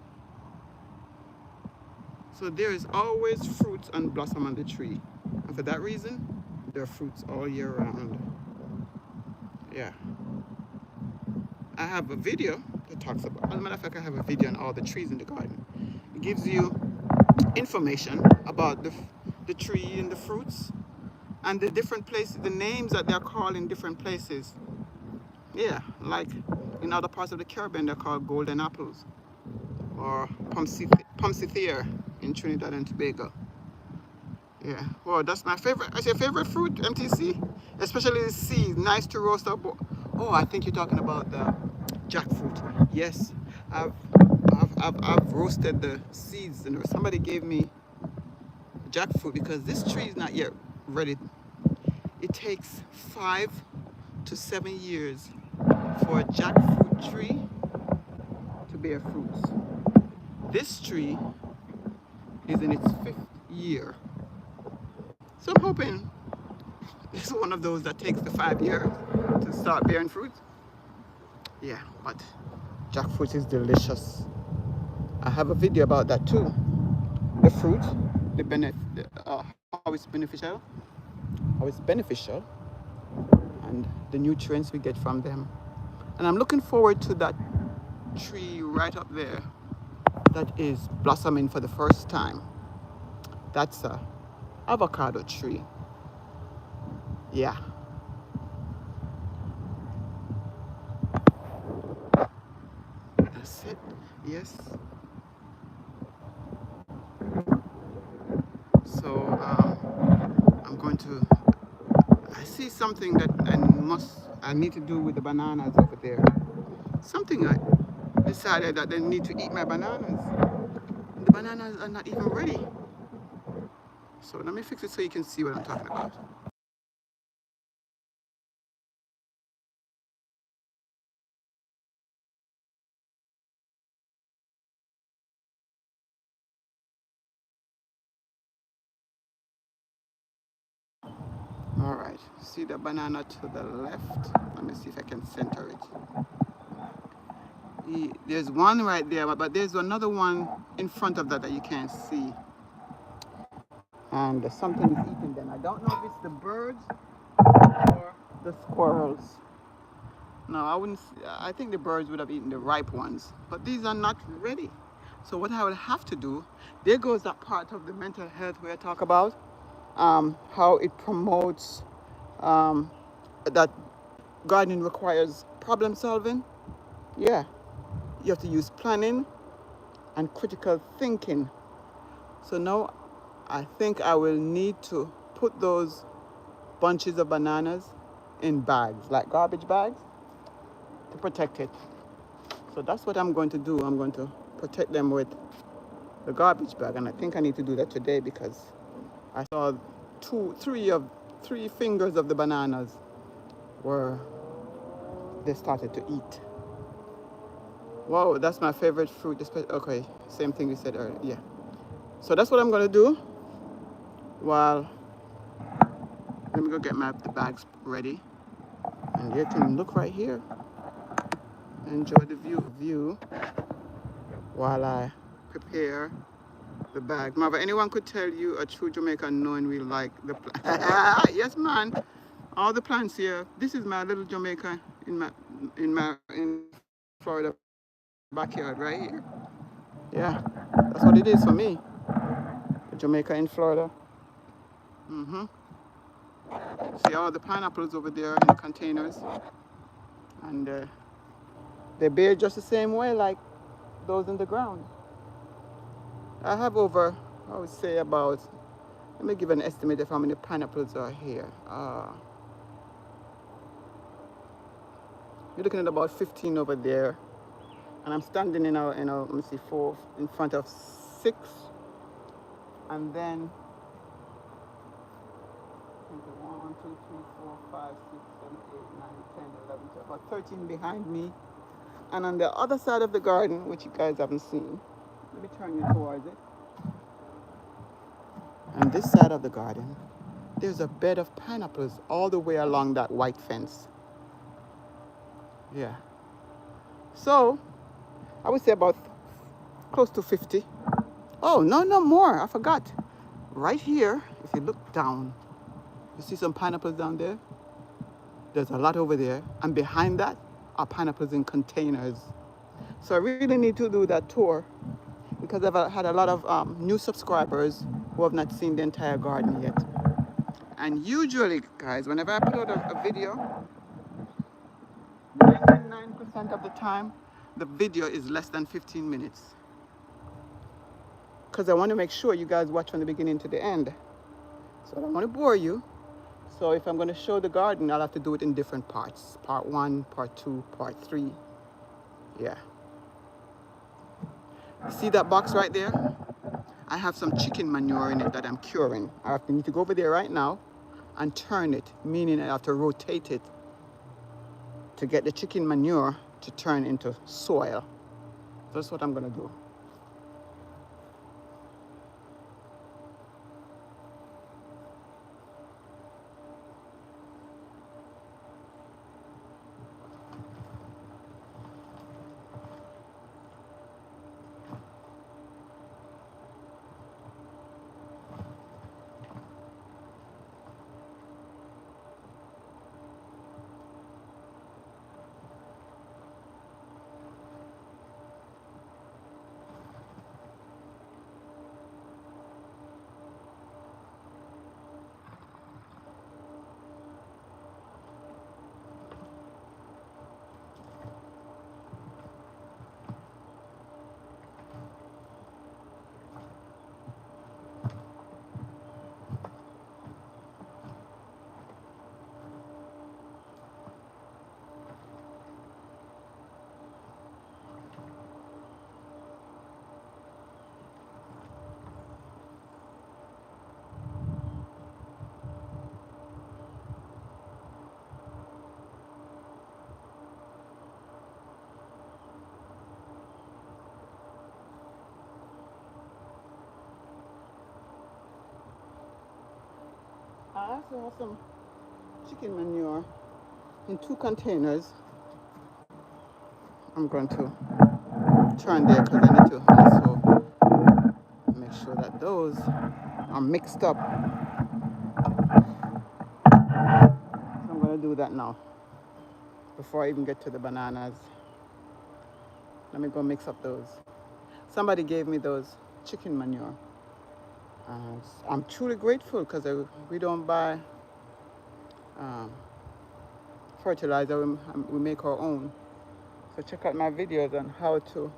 So there is always fruits and blossom on the tree. And for that reason, there are fruits all year round. Yeah. I have a video that talks about, as a matter of fact, I have a video on all the trees in the garden. It gives you information about the tree and the fruits and the different places, the names that they're called in different places. Yeah, like in other parts of the Caribbean, they're called golden apples or Pomsithia in Trinidad and Tobago. Yeah, well, that's my favorite. That's your favorite fruit, MTC? Especially the seed, nice to roast up. Oh, I think you're talking about the jackfruit. Yes, I've roasted the seeds. And somebody gave me jackfruit because this tree is not yet ready. It takes 5 to 7 years for a jackfruit tree to bear fruits. This tree is in its 5th year. So I'm hoping this is one of those that takes the 5 years to start bearing fruit. Yeah, but jackfruit is delicious. I have a video about that too. The fruit, how it's beneficial, and the nutrients we get from them. And I'm looking forward to that tree right up there that is blossoming for the first time. That's a avocado tree. Yeah. That's it. Yes. So see something that I need to do with the bananas over there. Something I decided that they need to eat my bananas. And the bananas are not even ready. So let me fix it so you can see what I'm talking about. All right, see the banana to the left? Let me see if I can center it. There's one right there, but there's another one in front of that you can't see. And something is eating them. I don't know if it's the birds or the squirrels. No, I wouldn't. I think the birds would have eaten the ripe ones, but these are not ready. So what I would have to do, there goes that part of the mental health where I talk about how it promotes that gardening requires problem solving. Yeah, you have to use planning and critical thinking. So now I think I will need to put those bunches of bananas in bags, like garbage bags, to protect it. So that's what I'm going to do. I'm going to protect them with the garbage bag, and I think I need to do that today because I saw three fingers of the bananas were they started to eat. Whoa, that's my favorite fruit. Okay, same thing you said earlier. Yeah. So that's what I'm gonna do. While let me go get the bags ready, and you can look right here. Enjoy the view while I prepare the bag. Mother, anyone could tell you a true Jamaican knowing we like the plant. Yes, man. All the plants here. This is my little Jamaica in Florida backyard right here. Yeah, that's what it is for me. Jamaica in Florida. Mm-hmm. See all the pineapples over there in the containers, and they bear just the same way like those in the ground. I have over, I would say about. Let me give an estimate of how many pineapples are here. You're looking at about 15 over there, and I'm standing let me see, four in front of six, and then 1, 2, 3, 4, 5, 6, 7, 8, 9, 10, 11, 12, about 13 behind me. And on the other side of the garden, which you guys haven't seen, let me turn you towards it. On this side of the garden, there's a bed of pineapples all the way along that white fence. Yeah. So, I would say about close to 50. Oh, no more. I forgot. Right here, if you look down, you see some pineapples down there? There's a lot over there. And behind that are pineapples in containers. So I really need to do that tour because I've had a lot of new subscribers who have not seen the entire garden yet. And usually, guys, whenever I put out a video, 99% of the time, the video is less than 15 minutes. Because I want to make sure you guys watch from the beginning to the end. So I don't want to bore you. So if I'm going to show the garden, I'll have to do it in different parts. Part 1, Part 2, Part 3. Yeah. See that box right there? I have some chicken manure in it that I'm curing. Need to go over there right now and turn it, meaning I have to rotate it to get the chicken manure to turn into soil. That's what I'm going to do. also have some chicken manure in 2 containers. I'm going to turn there because I need to also make sure that those are mixed up. So I'm going to do that now before I even get to the bananas. Let me go mix up those. Somebody gave me those chicken manure. I'm truly grateful because we don't buy um, fertilizer, we make our own. So check out my videos on how to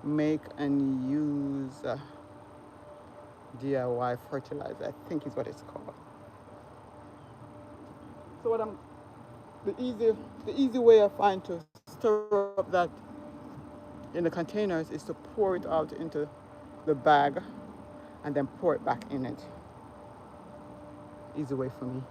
make and use DIY fertilizer, I think is what it's called. So the easy way I find to stir up that in the containers is to pour it out into the bag and then pour it back in it. Easy way for me.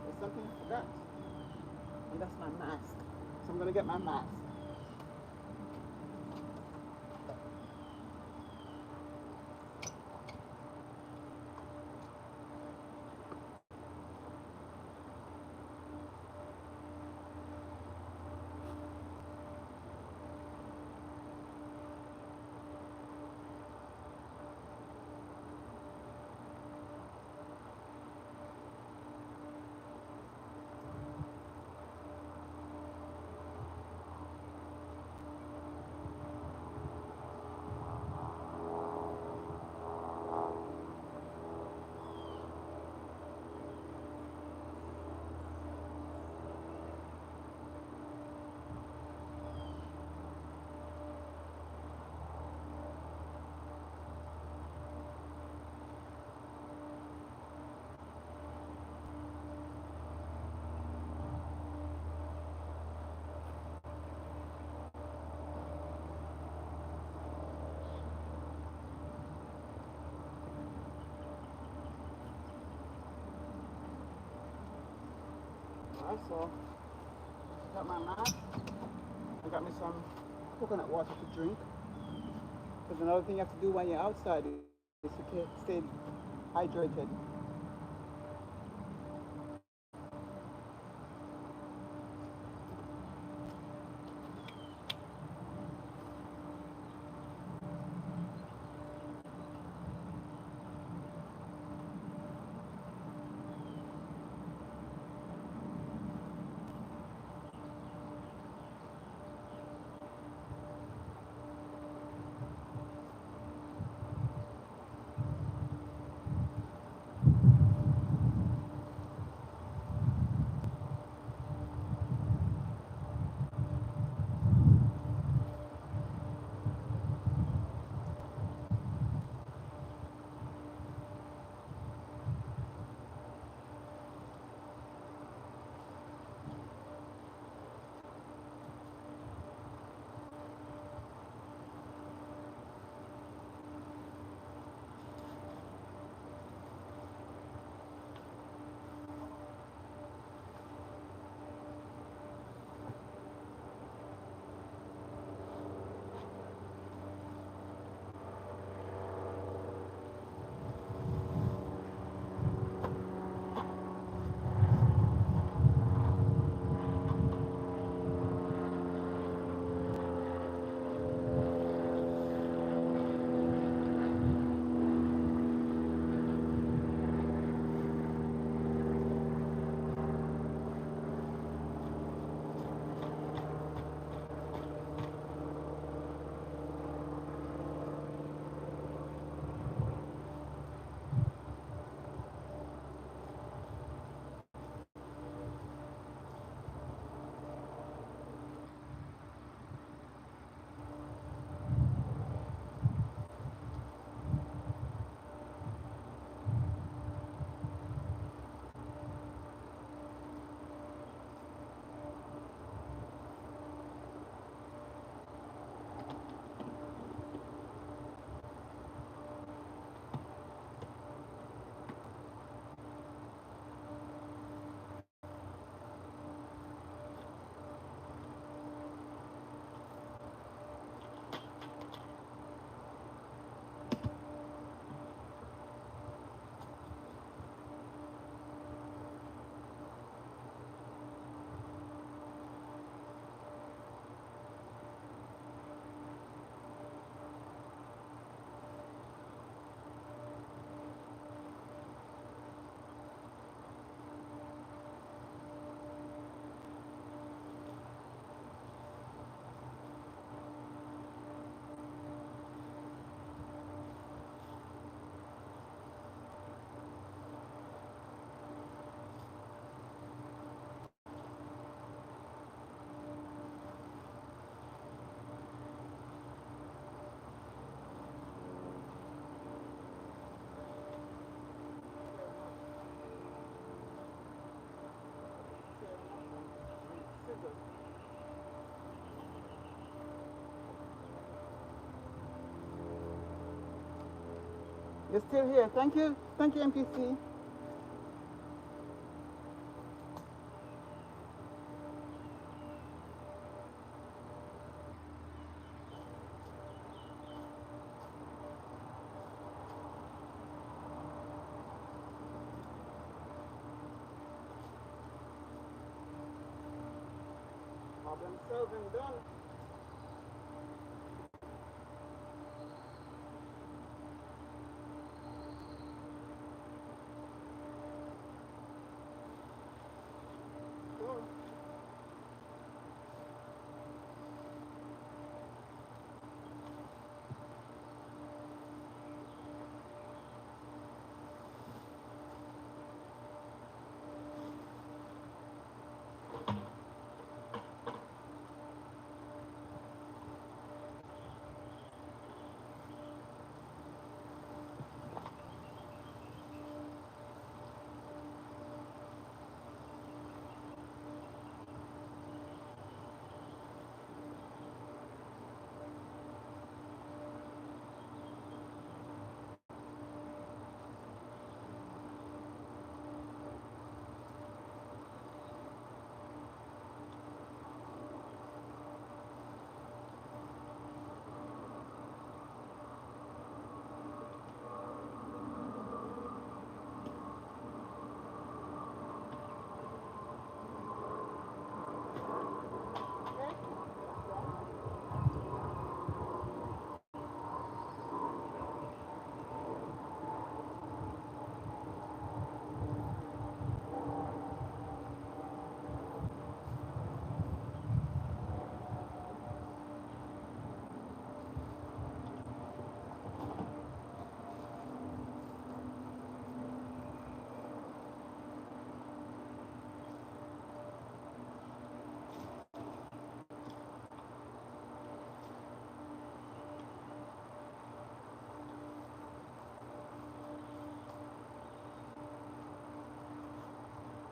There's something I forgot, and that's my mask. So I'm gonna get my mask. Alright, so got my mask. I got me some coconut water to drink. Because another thing you have to do when you're outside is to stay hydrated. You're still here. Thank you. Thank you, MPC. Problem solving done. Cool.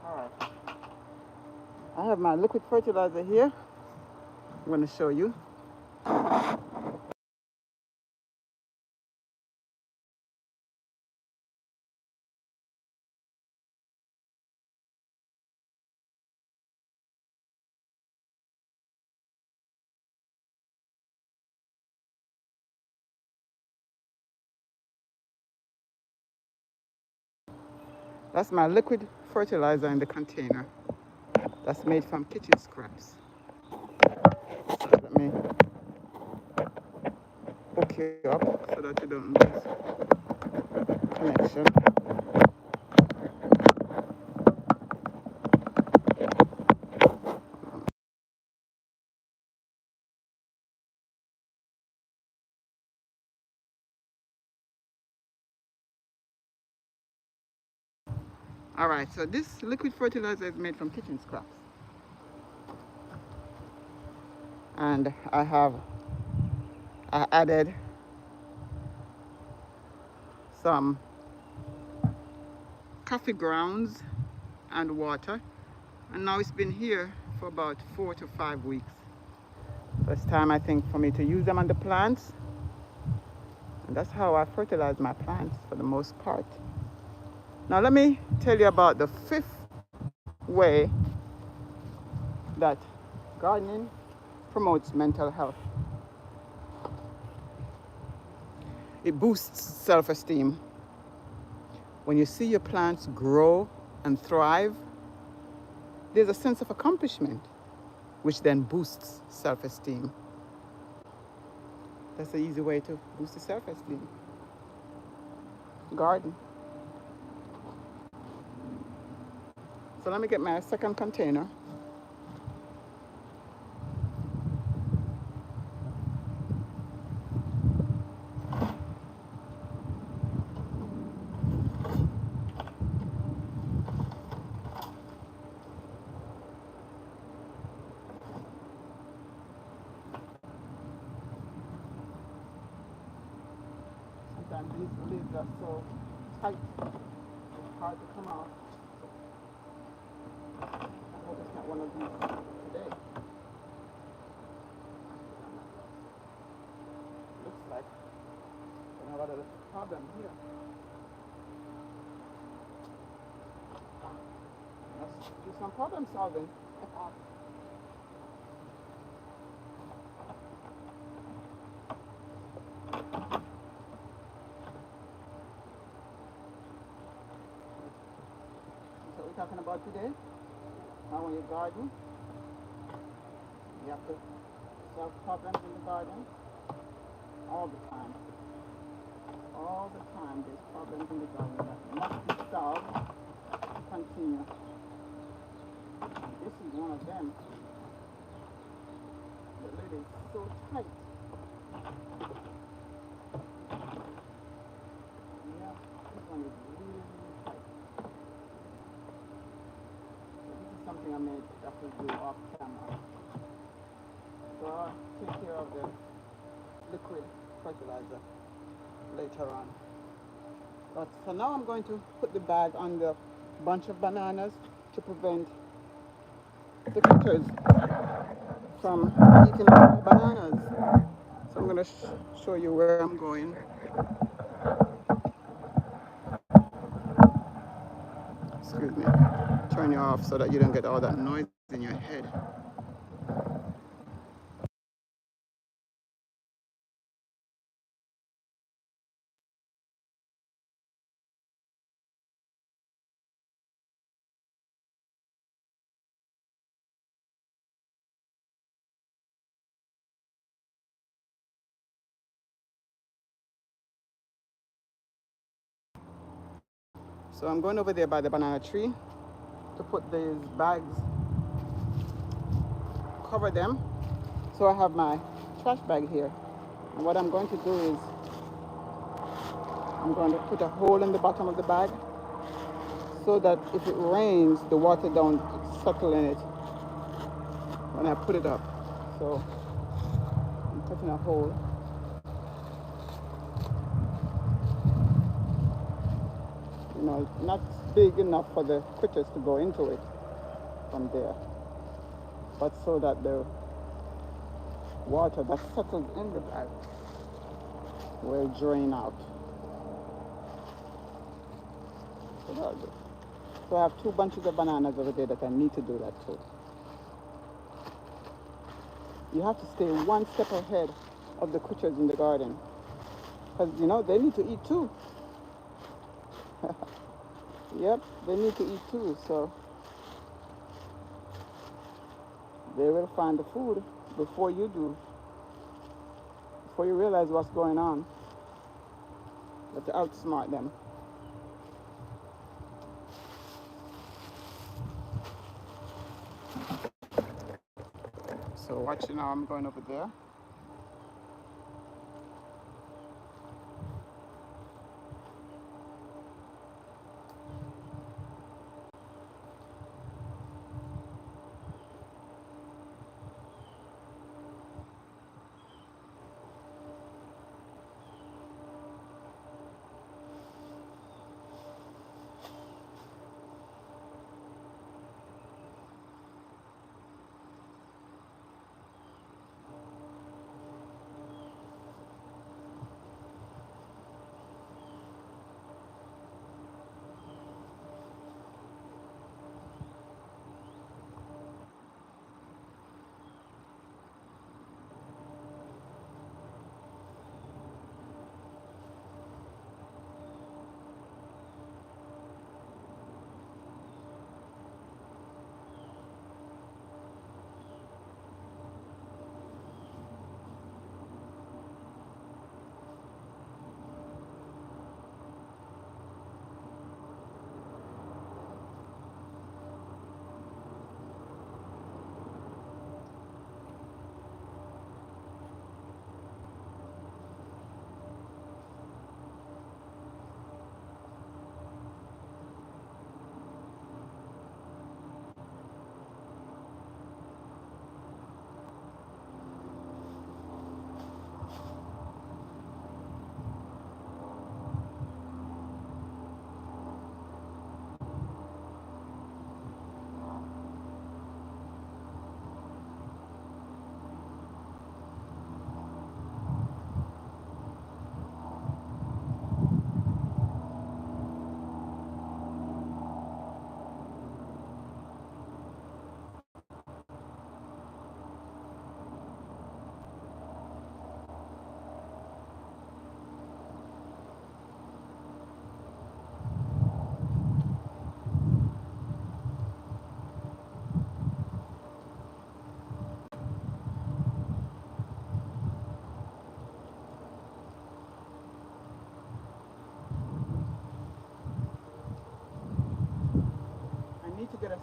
All right. I have my liquid fertilizer here. I'm going to show you. That's my liquid fertilizer in the container. That's made from kitchen scraps. So let me hook you up so that you don't lose connection. All right, so this liquid fertilizer is made from kitchen scraps. And I added some coffee grounds and water. And now it's been here for about 4 to 5 weeks. So it's time, I think, for me to use them on the plants. And that's how I fertilize my plants for the most part. Now let me tell you about the fifth way that gardening promotes mental health. It boosts self-esteem. When you see your plants grow and thrive, there's a sense of accomplishment, which then boosts self-esteem. That's an easy way to boost the self-esteem. Garden. So let me get my second container. Sometimes these lids are so tight, it's hard to come off. I hope it's not one of these today. Looks like. I don't know what problem here. Let's do some problem solving. That's what we're talking about today. How when you garden, you have to solve problems in the garden all the time. All the time there's problems in the garden that must be solved to continue. And this is one of them. The lid is so tight. Yeah, this one is really, really tight. So this is something I may have to do off camera. So I'll take care of the liquid fertilizer later on. But for now I'm going to put the bag on the bunch of bananas to prevent the critters from eating the bananas. So I'm going to show you where I'm going. Excuse me. Turn you off so that you don't get all that noise in your head. So I'm going over there by the banana tree to put these bags, cover them. So I have my trash bag here. And what I'm going to do is I'm going to put a hole in the bottom of the bag so that if it rains, the water don't settle in it when I put it up. So I'm cutting a hole. You know, not big enough for the critters to go into it from there, but so that the water that settles in the bag will drain out. So that's it. So I have 2 bunches of bananas over there that I need to do that too. You have to stay one step ahead of the creatures in the garden, because you know they need to eat too. Yep, they need to eat too, so they will find the food before you do, before you realize what's going on. But to outsmart them. So watch now, I'm going over there.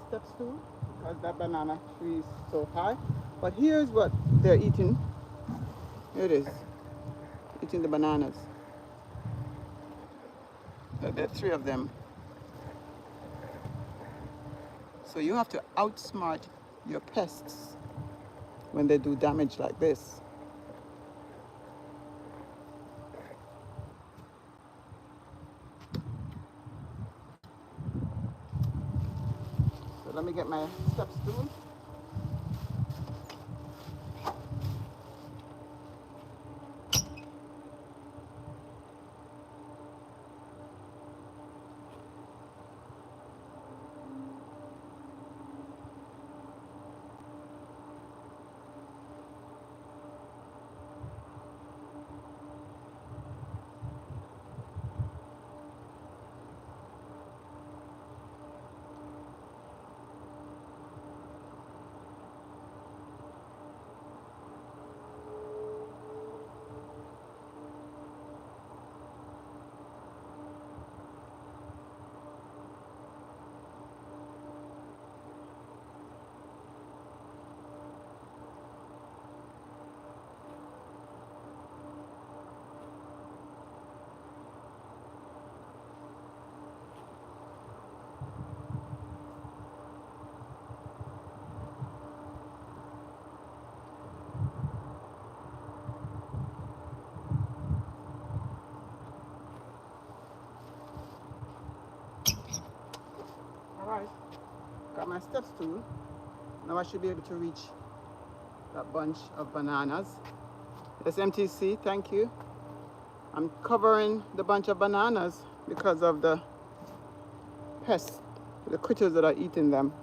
step stool because that banana tree is so high. But here's what they're eating. Here it is, eating the bananas. There are three of them. So you have to outsmart your pests when they do damage like this. So let me get my step stool. All right, got my step stool. Now I should be able to reach that bunch of bananas. Yes, MTC, thank you. I'm covering the bunch of bananas because of the pests, the critters that are eating them.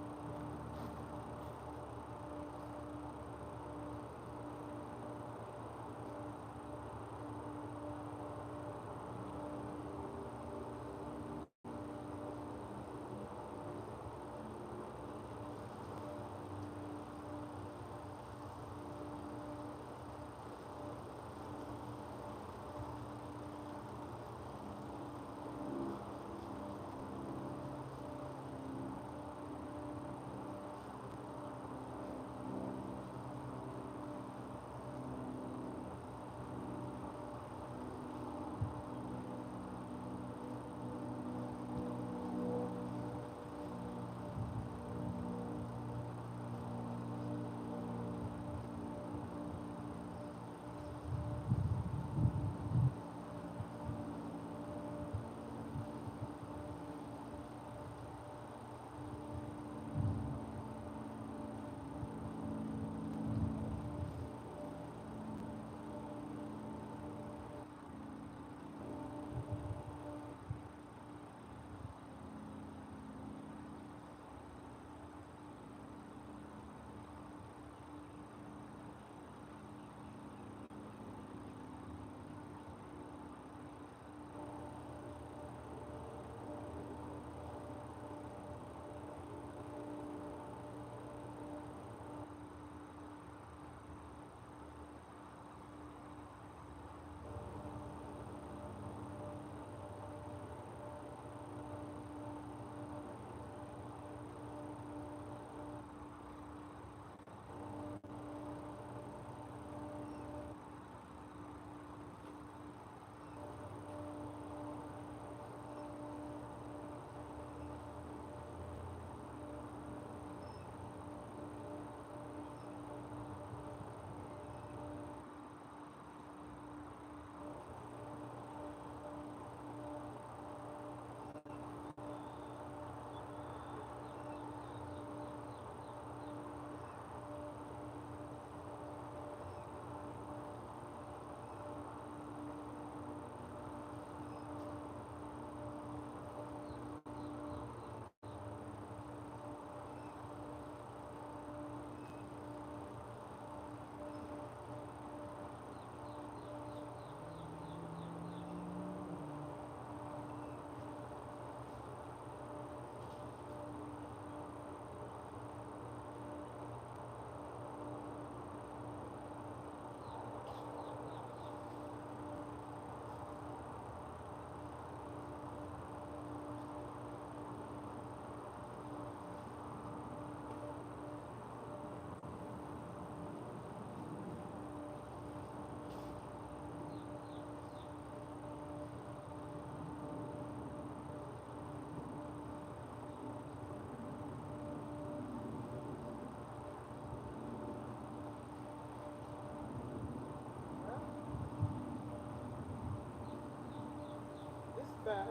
bag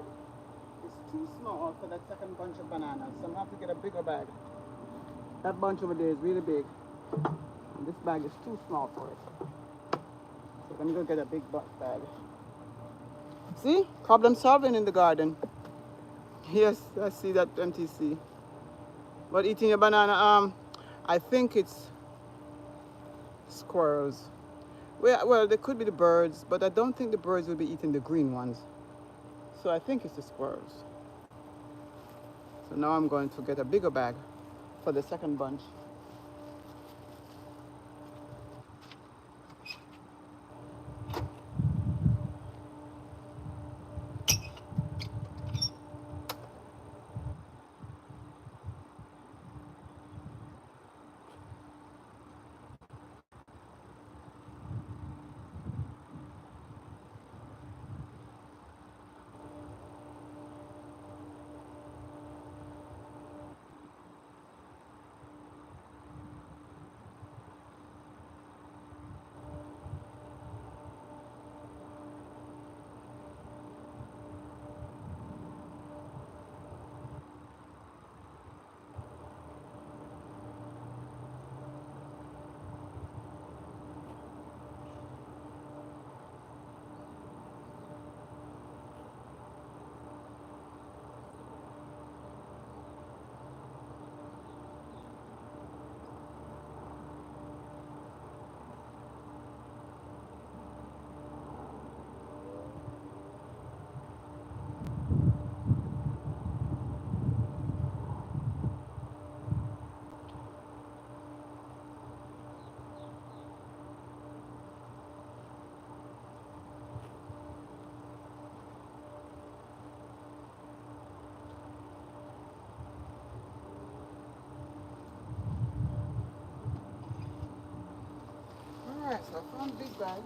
is too small for that second bunch of bananas, so I'm gonna have to get a bigger bag. That bunch over there is really big, and this bag is too small for it. So let me go get a big bag. See? Problem solving in the garden. Yes, I see that MTC. But eating a banana, I think it's squirrels. Well, there could be the birds, but I don't think the birds will be eating the green ones. So I think it's the squirrels. So now I'm going to get a bigger bag for the second bunch. Alright, so I found a big bag.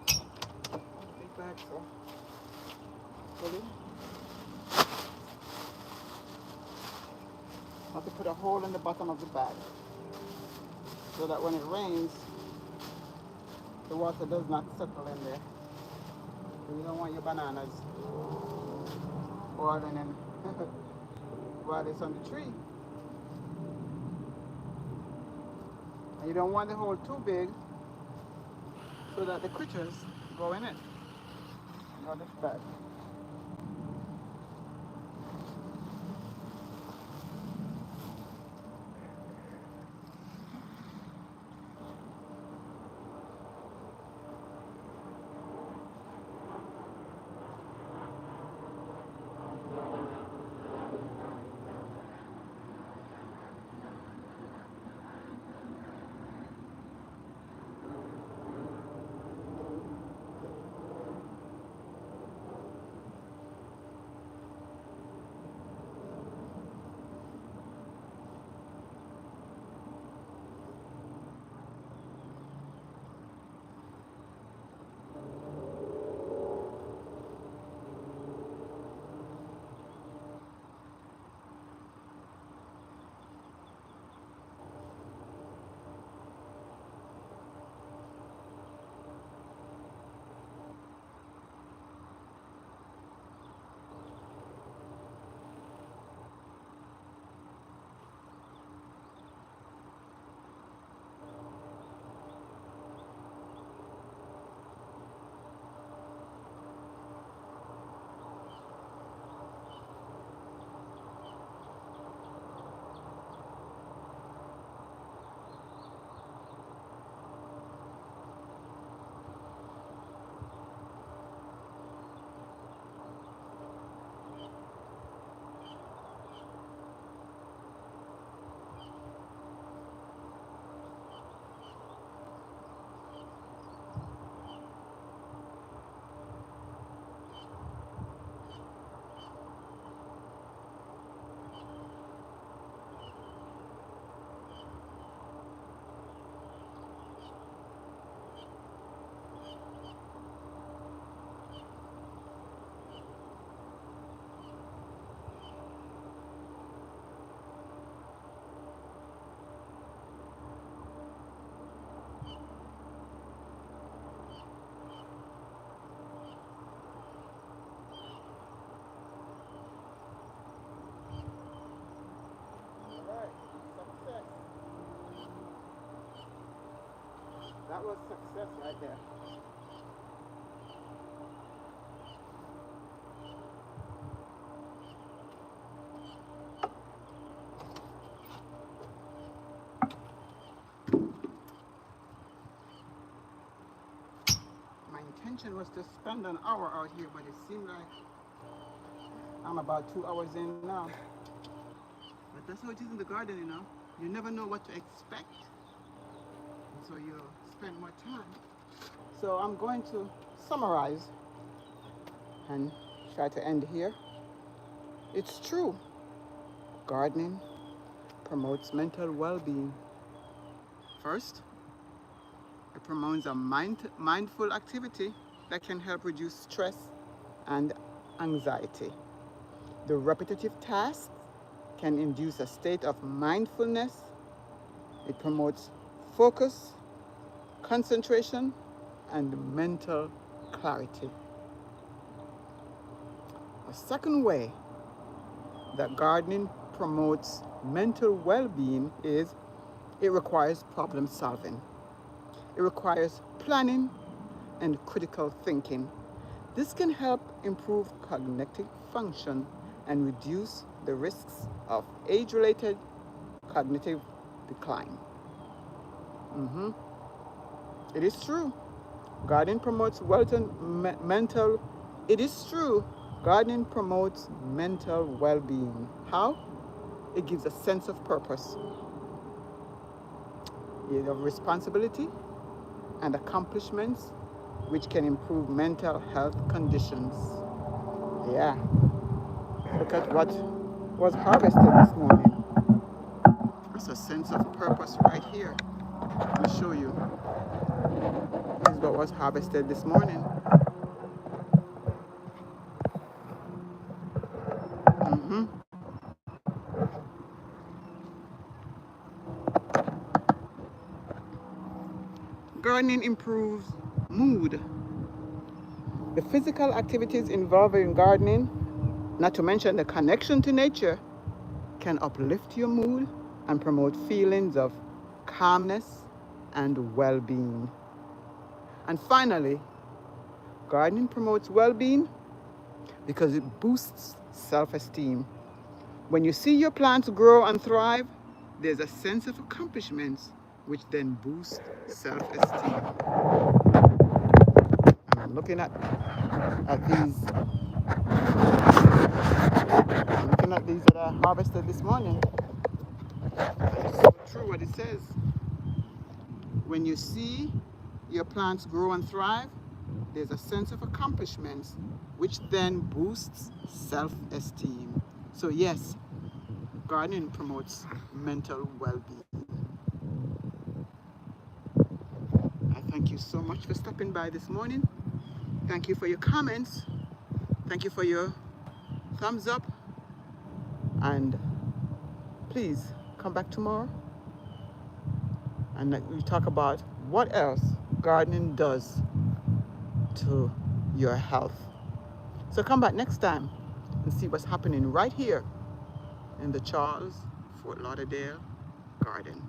Big bag, so fully. I have to put a hole in the bottom of the bag so that when it rains, the water does not settle in there. You don't want your bananas boiling in while it's on the tree. And you don't want the hole too big so that the critters go in it. Now this bag. That was success right there. My intention was to spend an hour out here, but it seemed like I'm about 2 hours in now. But that's how it is in the garden, you know. You never know what to expect, and so you spend more time. So I'm going to summarize and try to end here. It's true. Gardening promotes mental well-being. First, it promotes a mindful activity that can help reduce stress and anxiety. The repetitive tasks can induce a state of mindfulness. It promotes focus, concentration, and mental clarity. A second way that gardening promotes mental well-being is it requires problem solving. It requires planning and critical thinking. This can help improve cognitive function and reduce the risks of age-related cognitive decline. It is true. Gardening promotes mental. It is true. Gardening promotes mental well-being. How? It gives a sense of purpose, of responsibility, and accomplishments, which can improve mental health conditions. Yeah. Look at what was harvested this morning. There's a sense of purpose right here. Let me show you. This is what was harvested this morning. Gardening improves mood. The physical activities involved in gardening, not to mention the connection to nature, can uplift your mood and promote feelings of calmness and well-being. And finally, gardening promotes well-being because it boosts self-esteem. When you see your plants grow and thrive, there's a sense of accomplishments, which then boosts self-esteem. And I'm looking at these that I harvested this morning. It's so true what it says. When you see your plants grow and thrive, there's a sense of accomplishments, which then boosts self-esteem. So yes, gardening promotes mental well-being. I thank you so much for stopping by this morning. Thank you for your comments. Thank you for your thumbs up. And please come back tomorrow and we talk about what else gardening does to your health. So come back next time and see what's happening right here in the Charles Fort Lauderdale garden.